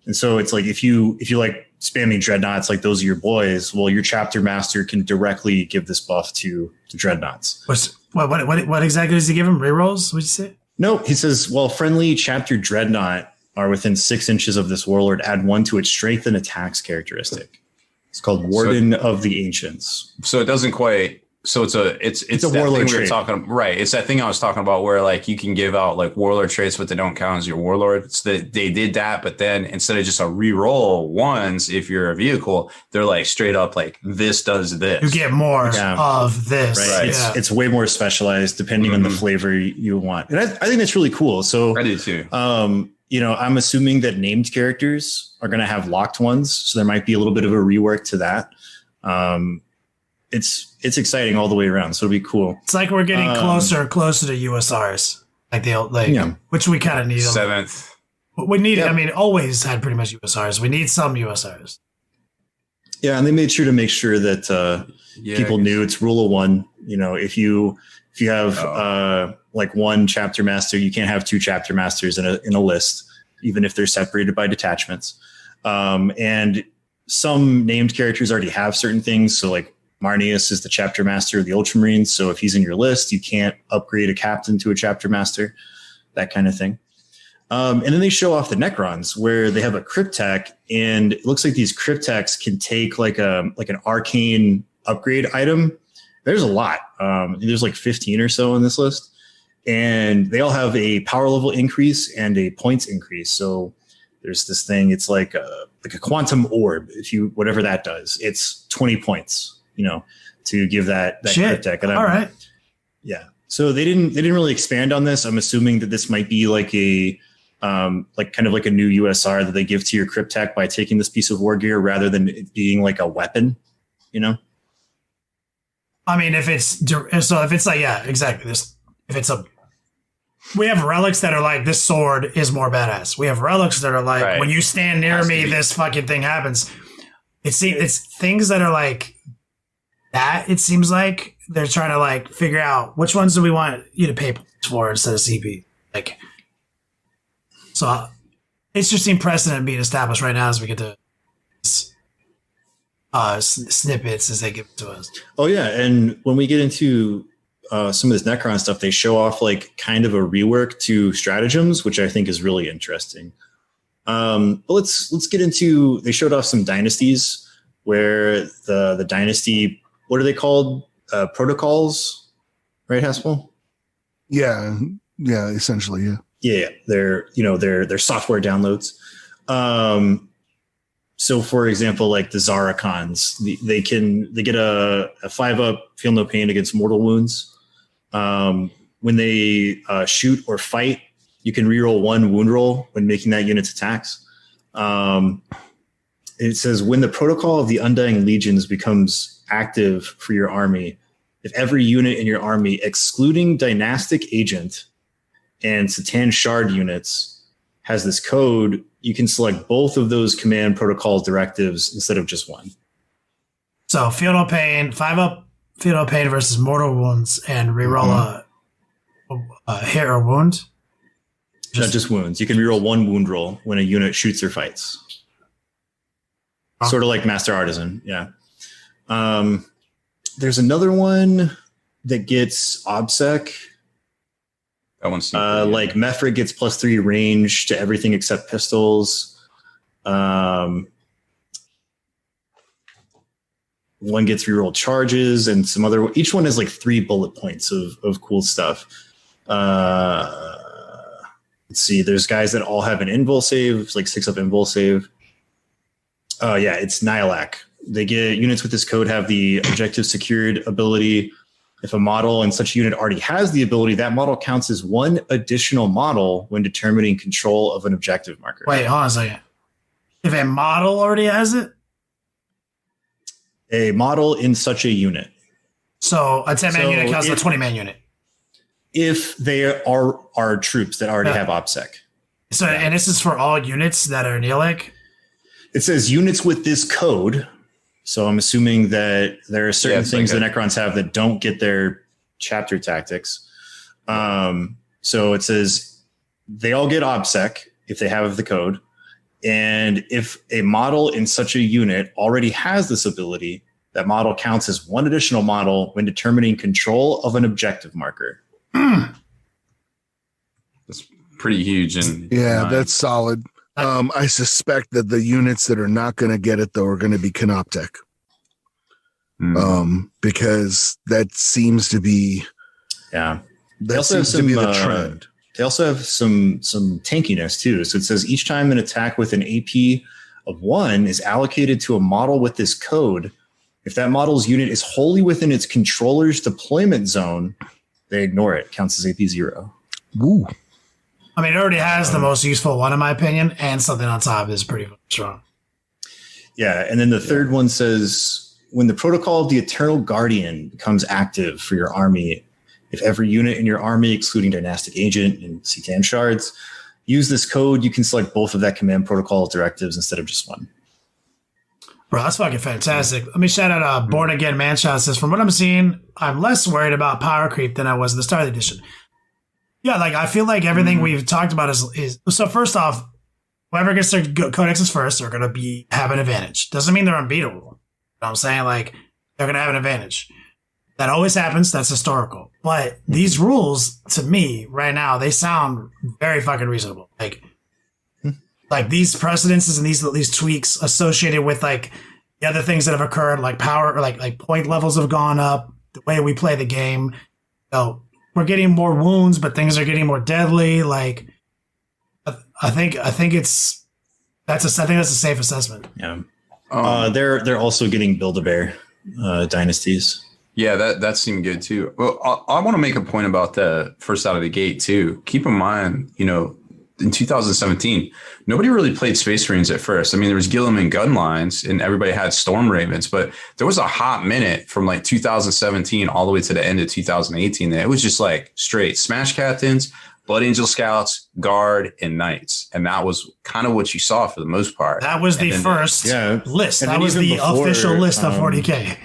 And so it's like if you like spamming dreadnoughts, like those are your boys, well, your chapter master can directly give this buff to dreadnoughts. What exactly does he give him? Rerolls? What'd you say? No, he says, well, friendly chapter dreadnought are within 6 inches of this warlord, add 1 to its strength and attacks characteristic. It's called Warden of the Ancients. So it doesn't quite. So it's a warlord trait. Right. It's that thing I was talking about where like you can give out like warlord traits, but they don't count as your warlord. So they did that, but then instead of just a reroll ones, if you're a vehicle, they're like straight up like this does this. You get more of this. Right. Yeah. It's way more specialized depending on the flavor you want. And I think that's really cool. So I do too. I'm assuming that named characters are going to have locked ones. So there might be a little bit of a rework to that. It's exciting all the way around. So it'll be cool. It's like we're getting closer and closer to USRs, like which we kind of need. 7th. We need. Yep. I mean, always had pretty much USRs. We need some USRs. Yeah, and they made sure to make sure that people knew it's rule of 1. You know, if you have like one chapter master, you can't have 2 chapter masters in a list, even if they're separated by detachments. And some named characters already have certain things. So like Marnius is the chapter master of the Ultramarines. So if he's in your list, you can't upgrade a captain to a chapter master, that kind of thing. And then they show off the Necrons where they have a cryptech, and it looks like these cryptechs can take like an arcane upgrade item. There's a lot. There's like 15 or so on this list, and they all have a power level increase and a points increase. So there's this thing. It's like a quantum orb. Whatever that does, it's 20 points. To give that cryptech. And all right. Yeah. So they didn't really expand on this. I'm assuming that this might be like a kind of like a new USR that they give to your Cryptek by taking this piece of war gear rather than it being like a weapon, you know? I mean, if it's like, yeah, exactly. We have relics that are like, this sword is more badass. We have relics that are like, when you stand near me, this fucking thing happens. It's things that are like that. It seems like they're trying to like figure out which ones do we want you to pay for instead of CP. Like, so it's just seen precedent being established right now as we get to snippets as they give it to us. Oh yeah, and when we get into some of this Necron stuff, they show off like kind of a rework to stratagems, which I think is really interesting. But let's get into. They showed off some dynasties where the dynasty, what are they called? Protocols, right, Haspel? Yeah, essentially, yeah. Yeah, they're software downloads. So for example, like the Zaracons, they get a 5-up feel no pain against mortal wounds. When they shoot or fight, you can reroll 1 wound roll when making that unit's attacks. It says when the protocol of the Undying Legions becomes active for your army, if every unit in your army, excluding Dynastic Agent and Satan Shard units, has this code, you can select both of those command protocol directives instead of just one. So feel no pain, 5-up feel no pain versus mortal wounds, and reroll a hit or wound. Not just wounds. You can reroll 1 wound roll when a unit shoots or fights. Sort of like Master Artisan, yeah. There's another one that gets OBSEC. That one's like Mefrit gets +3 range to everything except pistols. One gets reroll charges, and some other. Each one has like 3 bullet points of cool stuff. Let's see. There's guys that all have an invul save, like 6-up invul save. Oh yeah, it's Nihilak. They get units with this code have the objective secured ability. If a model in such a unit already has the ability, that model counts as 1 additional model when determining control of an objective marker. Wait, hold on a second. If a model already has it? A model in such a unit. So a 10-man unit counts as a 20-man unit. If they are troops that already have OBSEC. So, and this is for all units that are Neelic? It says units with this code. So I'm assuming that there are certain things the Necrons have that don't get their chapter tactics. So it says they all get OBSEC if they have the code. And if a model in such a unit already has this ability, that model counts as 1 additional model when determining control of an objective marker. That's pretty huge. And that's solid. I suspect that the units that are not going to get it, though, are going to be Canoptek. Because that seems to be... Yeah. That seems to be the trend. They also have some tankiness, too. So it says each time an attack with an AP of 1 is allocated to a model with this code, if that model's unit is wholly within its controller's deployment zone, they ignore it. Counts as AP 0. Ooh. I mean, it already has the most useful one, in my opinion, and something on top is pretty strong. Yeah, and then the third one says, when the protocol of the Eternal Guardian becomes active for your army, if every unit in your army, excluding Dynastic Agent and Satan Shards, use this code, you can select both of that command protocol directives instead of just 1. Bro, that's fucking fantastic. Let me shout out Born Again Manshot says, from what I'm seeing, I'm less worried about power creep than I was in the start of the edition. Yeah, like I feel like everything we've talked about is so. First off, whoever gets their codexes first are going to have an advantage. Doesn't mean they're unbeatable. You know what I'm saying? Like they're going to have an advantage. That always happens. That's historical. But these rules, to me, right now, they sound very fucking reasonable. Like these precedences and these tweaks associated with like the other things that have occurred, like power, or like point levels have gone up. The way we play the game, so we're getting more wounds, but things are getting more deadly. Like, I think that's a safe assessment. Yeah. They're also getting Build-A-Bear dynasties. Yeah, that seemed good too. Well, I want to make a point about the first out of the gate too. Keep in mind, in 2017, nobody really played Space Marines at first. I mean, there was Gilliam and Gunlines, and everybody had Storm Ravens, but there was a hot minute from like 2017 all the way to the end of 2018 that it was just like straight Smash Captains, Blood Angel Scouts, Guard, and Knights. And that was kind of what you saw for the most part. That was the first list. And that was the official list of 40K.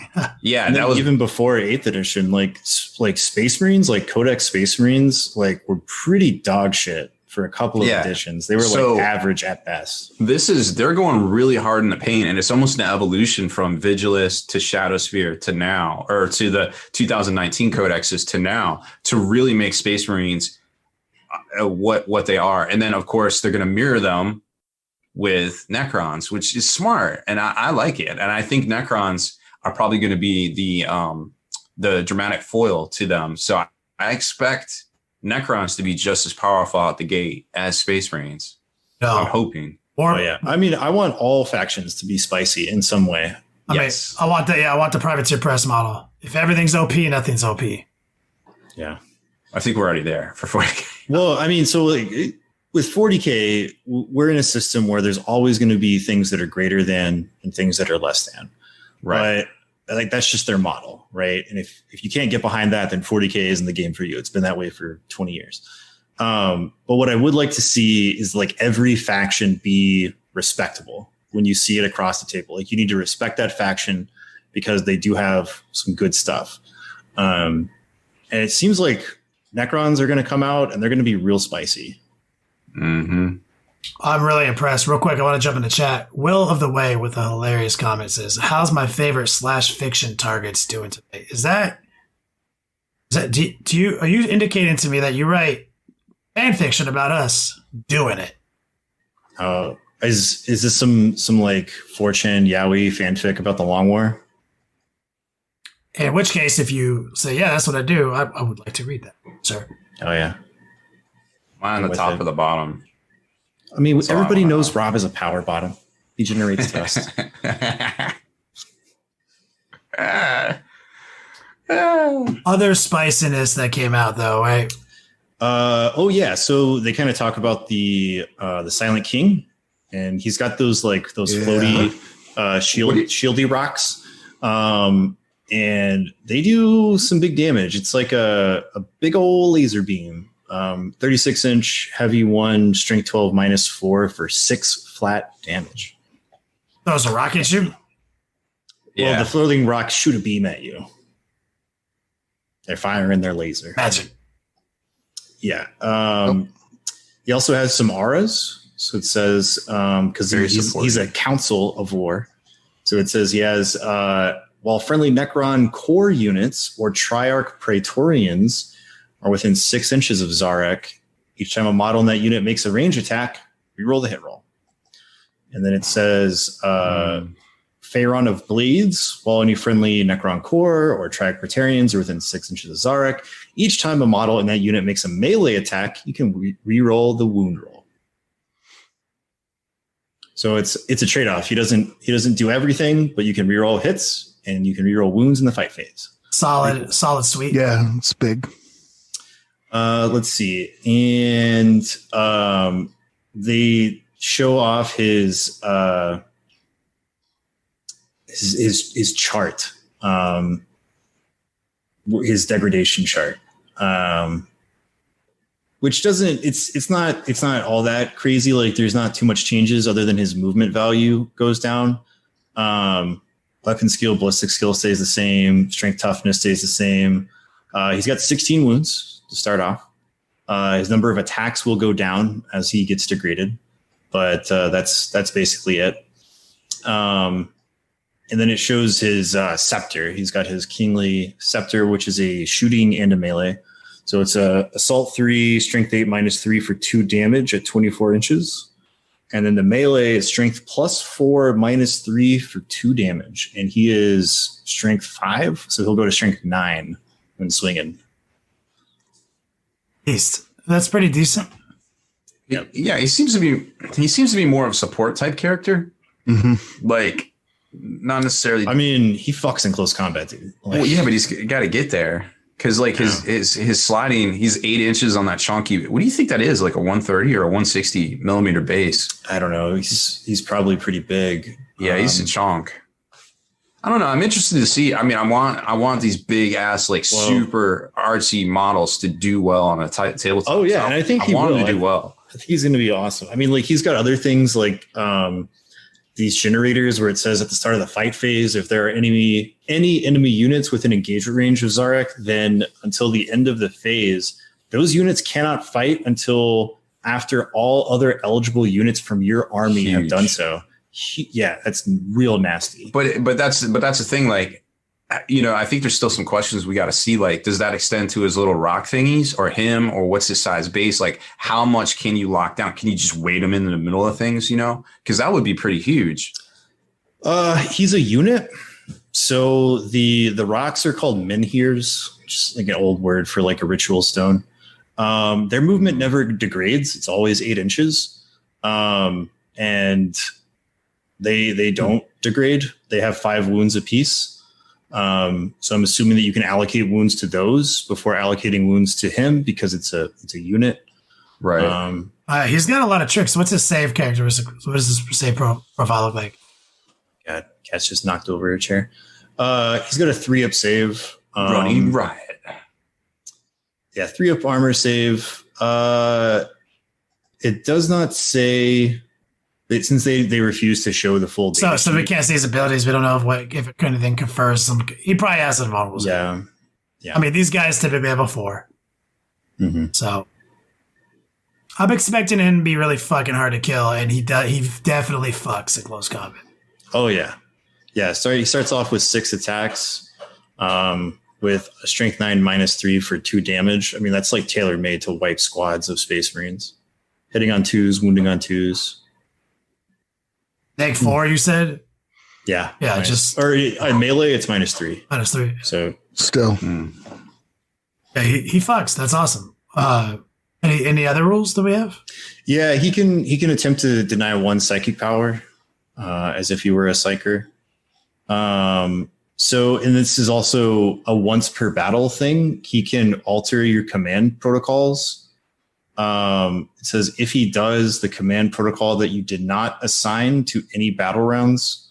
Yeah, and that was even before 8th edition, like Space Marines, like Codex Space Marines, like were pretty dog shit for a couple of editions. They were like average at best. They're going really hard in the paint, and it's almost an evolution from Vigilus to Shadowsphere to now, or to the 2019 codexes to now, to really make Space Marines what they are. And then of course they're going to mirror them with Necrons, which is smart, and I like it. And I think Necrons are probably going to be the dramatic foil to them. So I expect Necrons to be just as powerful out the gate as Space Marines. No. I'm hoping. I mean, I want all factions to be spicy in some way. Yes. I want the Privateer Press model. If everything's OP, nothing's OP. Yeah. I think we're already there for 40K. Well, I mean, so like with 40K, we're in a system where there's always going to be things that are greater than and things that are less than. Right. But like that's just their model, right? And if you can't get behind that, then 40K isn't the game for you. It's been that way for 20 years. But what I would like to see is like every faction be respectable when you see it across the table. Like you need to respect that faction because they do have some good stuff. And it seems like Necrons are going to come out and they're going to be real spicy. Mm-hmm. I'm really impressed. Real quick, I want to jump in the chat. Will of the Way with a hilarious comment says, "How's my favorite /fiction targets doing today?" Are you indicating to me that you write fan fiction about us doing it? Is this some like 4chan yaoi fanfic about the Long War? In which case, if you say, yeah, that's what I do, I would like to read that, sir. Oh, yeah. Mine on the top or the bottom. I mean, everybody knows Rob is a power bottom. He generates dust. Other spiciness that came out, though, right? Oh, yeah. So they kind of talk about the Silent King, and he's got those floaty shieldy rocks. And they do some big damage. It's like a big old laser beam. 36-inch, heavy 1, strength 12, -4 for 6 flat damage. That was a rocket shoot? Yeah. Well, the floating rocks shoot a beam at you. They're firing their laser. Magic. Yeah. He also has some auras. So it says, because he's a council of war. So it says he has... while friendly Necron core units or Triarch Praetorians are within 6 inches of Zarek, each time a model in that unit makes a range attack, reroll the hit roll. And then it says Pharaon of Blades, while any friendly Necron core or Triarch Praetorians are within 6 inches of Zarek, each time a model in that unit makes a melee attack, you can reroll the wound roll. So it's a trade-off. He doesn't do everything, but you can reroll hits and you can reroll wounds in the fight phase. Solid suite. Yeah, it's big. Let's see. And they show off his chart, his degradation chart. Which doesn't, it's not all that crazy. Like there's not too much changes other than his movement value goes down. Weapon skill, ballistic skill stays the same. Strength toughness stays the same. He's got 16 wounds to start off. His number of attacks will go down as he gets degraded, but that's basically it. And then it shows his scepter. He's got his kingly scepter, which is a shooting and a melee. So it's a assault 3, strength 8 -3 for 2 damage at 24 inches. And then the melee is strength +4 -3 for 2 damage. And he is strength 5, so he'll go to strength 9 when swinging. Beast. That's pretty decent. Yep. Yeah, he seems to be more of a support type character. Mm-hmm. Like not necessarily. I mean, he fucks in close combat, dude. Like, well, yeah, but he's got to get there because like his sliding, he's 8 inches on that chunky. What do you think that is? Like a 130 or a 160 millimeter base? I don't know. He's probably pretty big. Yeah, he's a chunk. I don't know. I'm interested to see. I mean, I want these big ass like super artsy models to do well on a tabletop. Oh yeah, and I think he want will. him to do well. I think he's going to be awesome. I mean, like he's got other things like these generators where it says at the start of the fight phase, if there are any enemy units within engagement range of Zarek, then until the end of the phase, those units cannot fight until after all other eligible units from your army have done so. Yeah, that's real nasty. But that's the thing. Like, you know, I think there's still some questions we got to see. Like, does that extend to his little rock thingies or him, or what's his size base? Like, how much can you lock down? Can you just weight him in the middle of things? You know, because that would be pretty huge. He's a unit. So the rocks are called menhirs, just like an old word for like a ritual stone. Their movement never degrades. It's always 8 inches. And they don't degrade. They have 5 wounds apiece. So I'm assuming that you can allocate wounds to those before allocating wounds to him because it's a unit. Right. He's got a lot of tricks. What's his save characteristic? What does his save profile look like? God, Cat's just knocked over a chair. He's got a 3-up save. Running riot. Yeah, 3-up armor save. It does not say... Since they refuse to show the full data. So we can't see his abilities. We don't know if anything confers some. He probably has some models. Yeah. I mean, these guys typically have a 4. Mm-hmm. So I'm expecting him to be really fucking hard to kill, and he definitely fucks in close combat. Oh yeah, yeah. Sorry, he starts off with 6 attacks, with a strength 9 -3 for 2 damage. I mean, that's like tailor made to wipe squads of Space Marines. Hitting on 2s, wounding on 2s. Neg 4, you said? Yeah. Melee, it's -3. -3. So Still. Yeah, he fucks. That's awesome. Any other rules that we have? yeah, he can attempt to deny 1 psychic power, as if he were a psyker. So, and this is also a once per battle thing. He can alter your command protocols. It says if he does, the command protocol that you did not assign to any battle rounds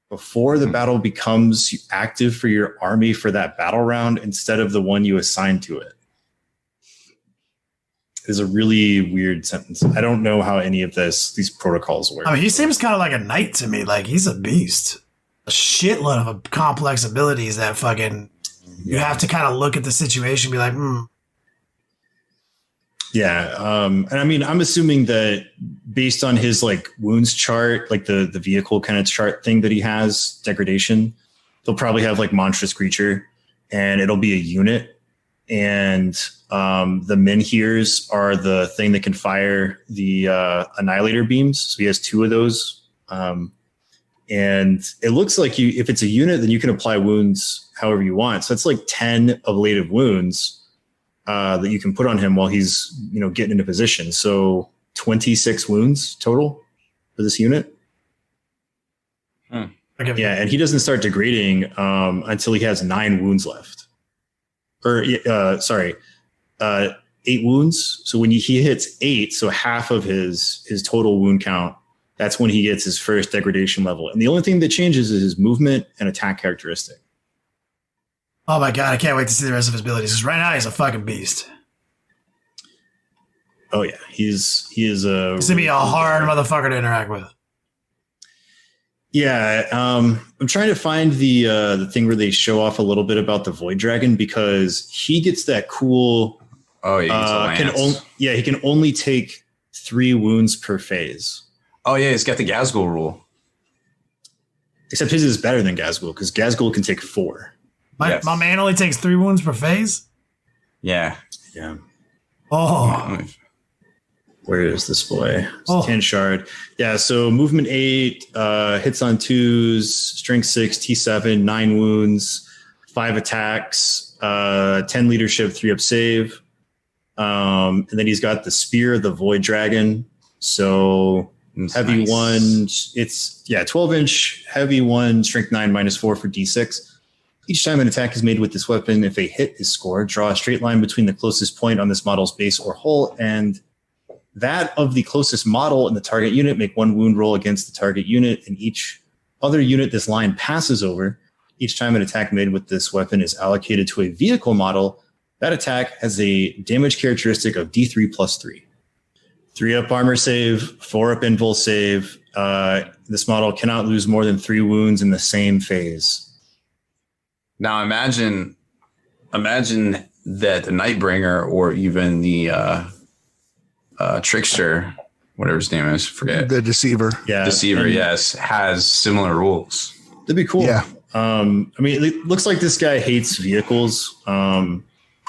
before the battle becomes active for your army for that battle round instead of the one you assigned to it. Is a really weird sentence. I don't know how any of these protocols work. I mean, he seems kind of like a knight to me. Like he's a beast. A shitload of complex abilities that fucking you have to kind of look at the situation and be like, Yeah. And I mean, I'm assuming that based on his like wounds chart, like the vehicle kind of chart thing that he has, degradation, they'll probably have like monstrous creature and it'll be a unit. And the menhirs are the thing that can fire the annihilator beams. So he has 2 of those. And it looks like if it's a unit, then you can apply wounds however you want. So it's like 10 ablative wounds that you can put on him while he's, getting into position. So 26 wounds total for this unit. Yeah, and he doesn't start degrading until he has 9 wounds left. 8 wounds. So when he hits 8, so half of his total wound count, that's when he gets his first degradation level. And the only thing that changes is his movement and attack characteristic. oh my God, I can't wait to see the rest of his abilities. Because right now he's a fucking beast. Oh yeah, he's He's going to be a hard motherfucker to interact with. Yeah, I'm trying to find the thing where they show off a little bit about the Void Dragon because he gets that cool. Oh yeah, he can only take 3 wounds per phase. Oh yeah, he's got the Gazgul rule. Except his is better than Gazgul because Gazgul can take 4. My man only takes 3 wounds per phase. Yeah. Oh. Where is this boy? 10 shard. Yeah, so movement 8, hits on 2s, strength 6, T7, 9 wounds, 5 attacks, 10 leadership, 3-up save. And then he's got the Spear of the Void Dragon. So Heavy nice. 1, it's 12-inch, heavy 1, strength 9, -4 for D6. Each time an attack is made with this weapon, if a hit is scored, draw a straight line between the closest point on this model's base or hull and that of the closest model in the target unit. Make 1 wound roll against the target unit, and each other unit this line passes over. Each time an attack made with this weapon is allocated to a vehicle model, that attack has a damage characteristic of D3 + 3. 3 up armor save, 4 up invul save. This model cannot lose more than 3 wounds in the same phase. Now imagine that the Nightbringer or even the Trickster, whatever his name is, forget. The Deceiver. Yeah, Deceiver, yes, has similar rules. That'd be cool. Yeah. I mean, it looks like this guy hates vehicles.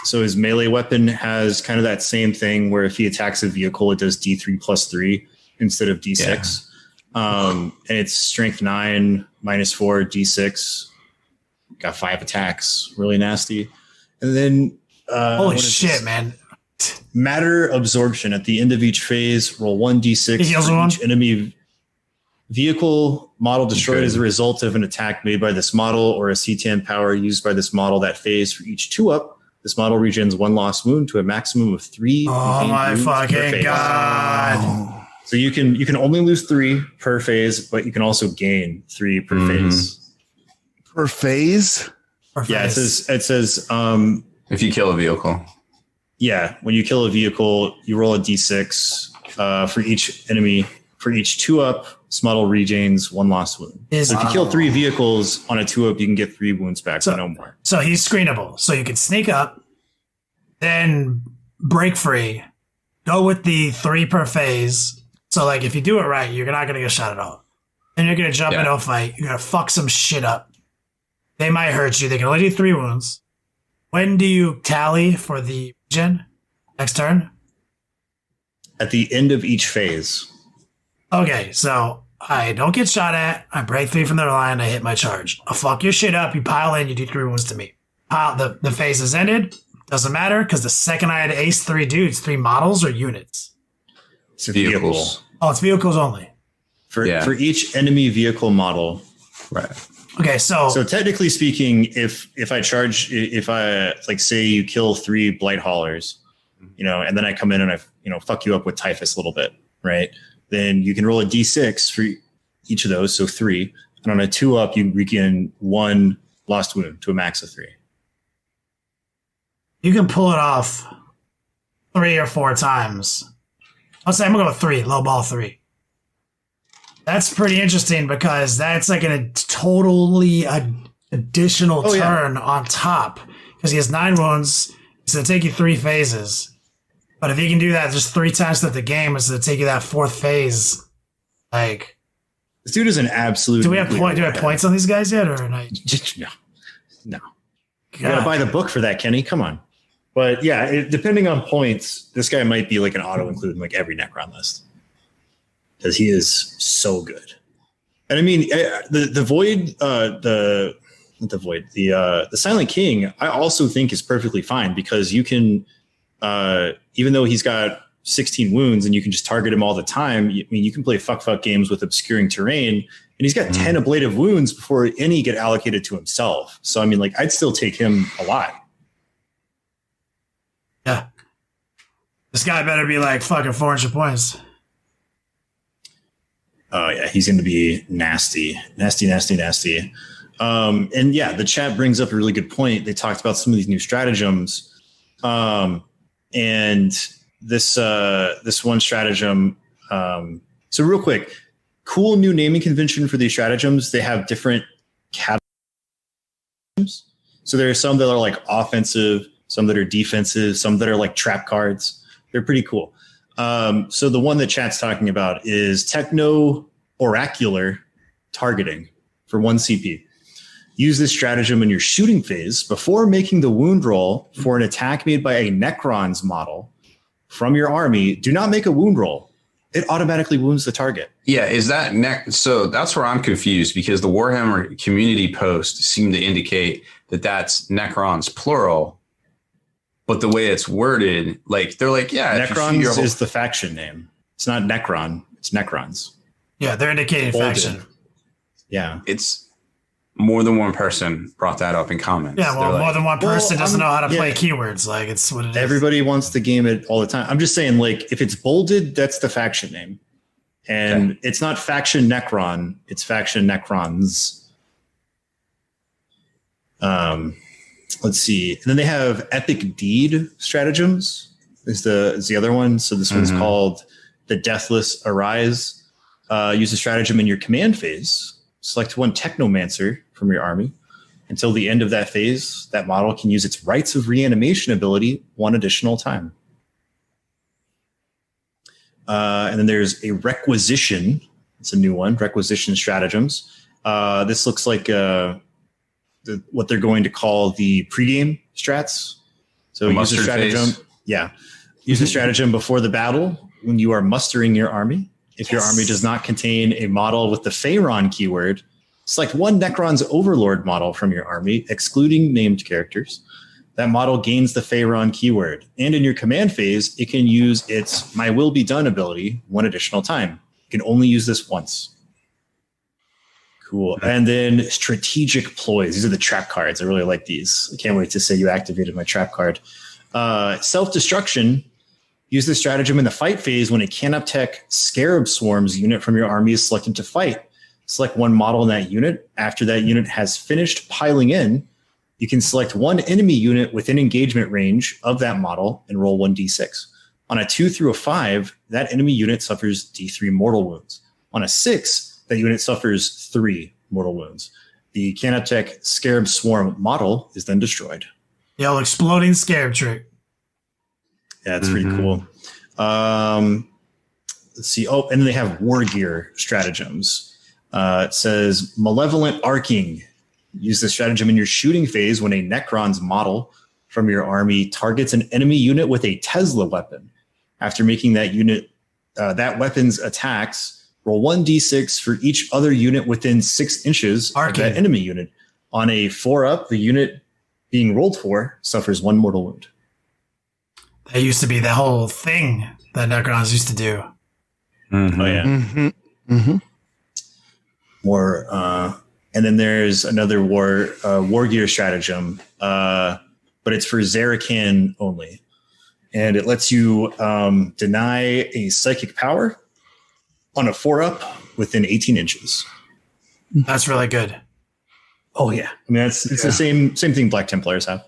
So his melee weapon has kind of that same thing where if he attacks a vehicle, it does D3 + 3 instead of D6. And it's strength 9, -4, D6. Got 5 attacks. Really nasty. And then Holy shit, man. Matter absorption. At the end of each phase, roll 1d6 He heals for one? each enemy vehicle model destroyed as a result of an attack made by this model or a C10 power used by this model that phase. For each 2-up, this model regens 1 lost wound to a maximum of 3. Oh gained my wounds per fucking phase. god. So you can only lose 3 per phase, but you can also gain 3 per phase. Per phase? Yeah, it says If you kill a vehicle. yeah, when you kill a vehicle, you roll a d6 for each enemy. For each 2-up, this model regains 1 lost wound. So if you kill 3 vehicles on a 2-up, you can get 3 wounds back, but no more. So he's screenable. So you can sneak up, then break free, go with the 3 per phase. So like if you do it right, you're not gonna get shot at all. Then you're gonna jump into a fight. You're gonna fuck some shit up. They might hurt you. They can only do 3 wounds. When do you tally for the regen? Next turn? At the end of each phase. Okay, so I don't get shot at. I break 3 from the line. I hit my charge. I'll fuck your shit up. You pile in. You do 3 wounds to me. The phase is ended. Doesn't matter because the second I had ace 3 dudes, 3 models or units. It's a vehicle. Oh, it's vehicles only. For each enemy vehicle model. Right. Okay, so technically speaking, if I like say you kill 3 blight haulers, and then I come in and I fuck you up with typhus a little bit, right? Then you can roll a d6 for each of those, so 3. And on a 2-up, you regain 1 lost wound to a max of 3. you can pull it off 3 or 4 times. I'll say I'm gonna go with 3, low ball 3. That's pretty interesting because that's like a totally additional turn on top because he has 9 wounds. It's gonna take you 3 phases. But if you can do that just 3 times throughout the game, it's going to take you that 4th phase. Like, this dude is an absolute. Do we have points on these guys yet, or not? No. You gotta buy the book for that, Kenny. Come on. But yeah, depending on points, this guy might be like an auto include in like every Necron list because he is so good. And I mean, the Void, the Silent King, I also think is perfectly fine because you can. Even though he's got 16 wounds and you can just target him all the time, you can play fuck games with obscuring terrain, and he's got 10 ablative wounds before any get allocated to himself. So, I mean, like, I'd still take him a lot. Yeah. This guy better be like fucking 400 points. Oh, yeah, he's going to be nasty. And yeah, the chat brings up a really good point. They talked about some of these new stratagems. And this one stratagem. So real quick, cool new naming convention for these stratagems. They have different categories. So there are some that are like offensive, some that are defensive, some that are like trap cards. They're pretty cool. So the one that chat's talking about is Techno Oracular Targeting for 1 CP. Use this stratagem in your shooting phase before making the wound roll for an attack made by a Necron's model from your army. Do not make a wound roll. It automatically wounds the target. Yeah, is that so that's where I'm confused because the Warhammer community post seemed to indicate that that's Necrons plural, but the way it's worded, like they're like, yeah, Necrons is the faction name. It's not Necron. It's Necrons. Yeah, they're indicating Bolded. faction. Yeah. It's more than one person brought that up in comments. Yeah, well, They're more like, than one person doesn't know how to play yeah. keywords. Like, it's what it is. Everybody wants to game it all the time. I'm just saying, like, if it's bolded, that's the faction name. And it's not faction Necron, it's faction Necrons. Let's see. And then they have epic deed stratagems is the other one. So this one's called the Deathless Arise. Use a stratagem in your command phase. Select one Technomancer from your army. Until the end of that phase, that model can use its Rites of Reanimation ability one additional time. And then there's a Requisition. It's a new one, Requisition Stratagems. This looks like what they're going to call the pregame strats. So use a stratagem. Phase. Yeah. Use a stratagem before the battle when you are mustering your army. If your army does not contain a model with the Pharaon keyword, select one Necron's Overlord model from your army, excluding named characters. That model gains the Pharaon keyword. And in your command phase, it can use its My Will Be Done ability one additional time. You can only use this once. Cool. And then strategic ploys. These are the trap cards. I really like these. I can't wait to say you activated my trap card. Self-destruction. Use this stratagem in the fight phase when a Canoptech Scarab Swarms unit from your army is selected to fight. Select one model in that unit. After that unit has finished piling in, you can select one enemy unit within engagement range of that model and roll 1d6. On a 2 through a 5, that enemy unit suffers d3 mortal wounds. On a 6, that unit suffers 3 mortal wounds. The Canoptech Scarab Swarm model is then destroyed. The old exploding scarab trick. Yeah, it's pretty cool. Let's see. Oh, and then they have war gear stratagems. It says Malevolent Arcing. Use the stratagem in your shooting phase when a Necron's model from your army targets an enemy unit with a Tesla weapon. After making that unit, that weapon's attacks, roll 1d6 for each other unit within 6 inches of that enemy unit. On a 4-up, the unit being rolled for suffers 1 mortal wound. That used to be the whole thing that Necrons used to do. Oh, yeah. More, and then there's another war gear stratagem, but it's for Zerakan only. And it lets you deny a psychic power on a 4-up within 18 inches. That's really good. Oh, yeah. I mean, it's the same thing Black Templars have.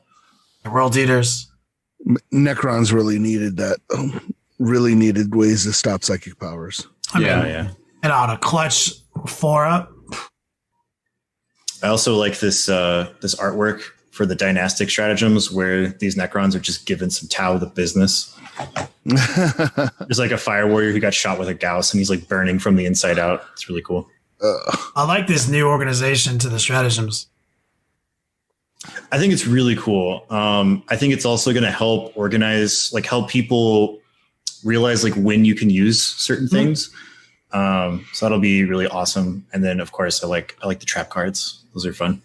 The World Eaters. Necrons really needed that. Really needed ways to stop psychic powers. I mean, Yeah. And on a clutch 4-up. I also like this artwork for the dynastic stratagems where these Necrons are just given some Tau the business. There's like a fire warrior who got shot with a Gauss and he's like burning from the inside out. It's really cool. I like this new organization to the stratagems. I think it's really cool. I think it's also going to help organize, like help people realize like when you can use certain things. So that'll be really awesome. And then of course I like the trap cards. Those are fun.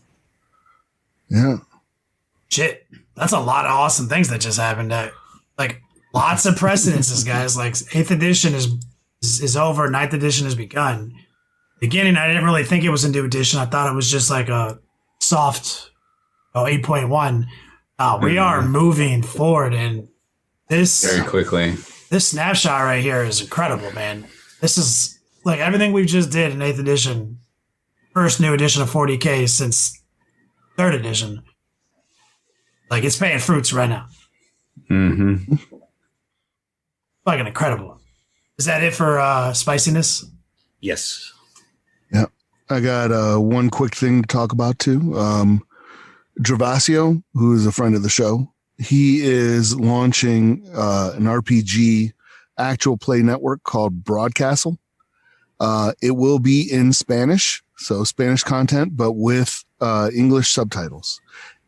Yeah. Shit. That's a lot of awesome things that just happened. Like lots of precedences, guys. Like 8th edition is over. 9th edition has begun. Beginning, I didn't really think it was a new edition. I thought it was just like a soft 8.1. We are moving forward, and this very quickly. This snapshot right here is incredible, man. This is like everything we just did in 8th edition, first new edition of 40K since 3rd edition. Like it's paying fruits right now. Fucking incredible. Is that it for spiciness? Yes. Yeah. I got one quick thing to talk about too. Dravasio, who is a friend of the show, he is launching an RPG actual play network called Broadcastle. It will be in Spanish, so Spanish content, but with English subtitles.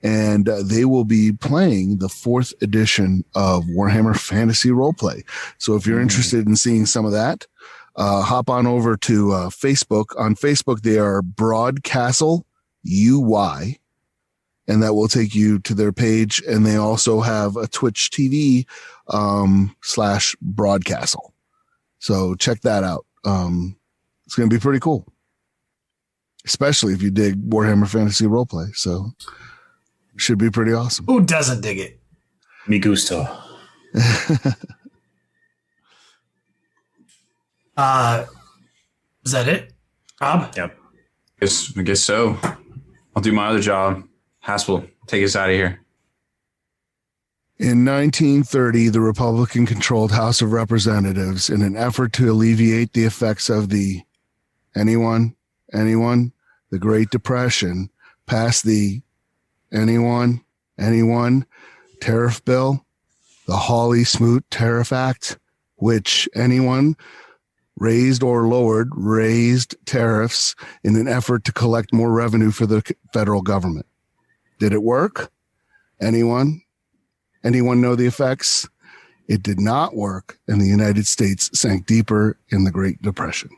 And they will be playing the 4th edition of Warhammer Fantasy Roleplay. So if you're interested in seeing some of that, hop on over to Facebook. On Facebook, they are Broadcastle UY. And that will take you to their page. And they also have a Twitch TV /Broadcastle. So check that out. It's going to be pretty cool, especially if you dig Warhammer Fantasy Roleplay. So should be pretty awesome. Who doesn't dig it? Me gusto. Is that it, Rob? Yep. I guess so. I'll do my other job. Haspel, take us out of here. In 1930, the Republican-controlled House of Representatives, in an effort to alleviate the effects of the the Great Depression, passed the tariff bill, the Hawley-Smoot Tariff Act, which raised tariffs in an effort to collect more revenue for the federal government. Did it work? Anyone know the effects? It did not work, and the United States sank deeper in the Great Depression.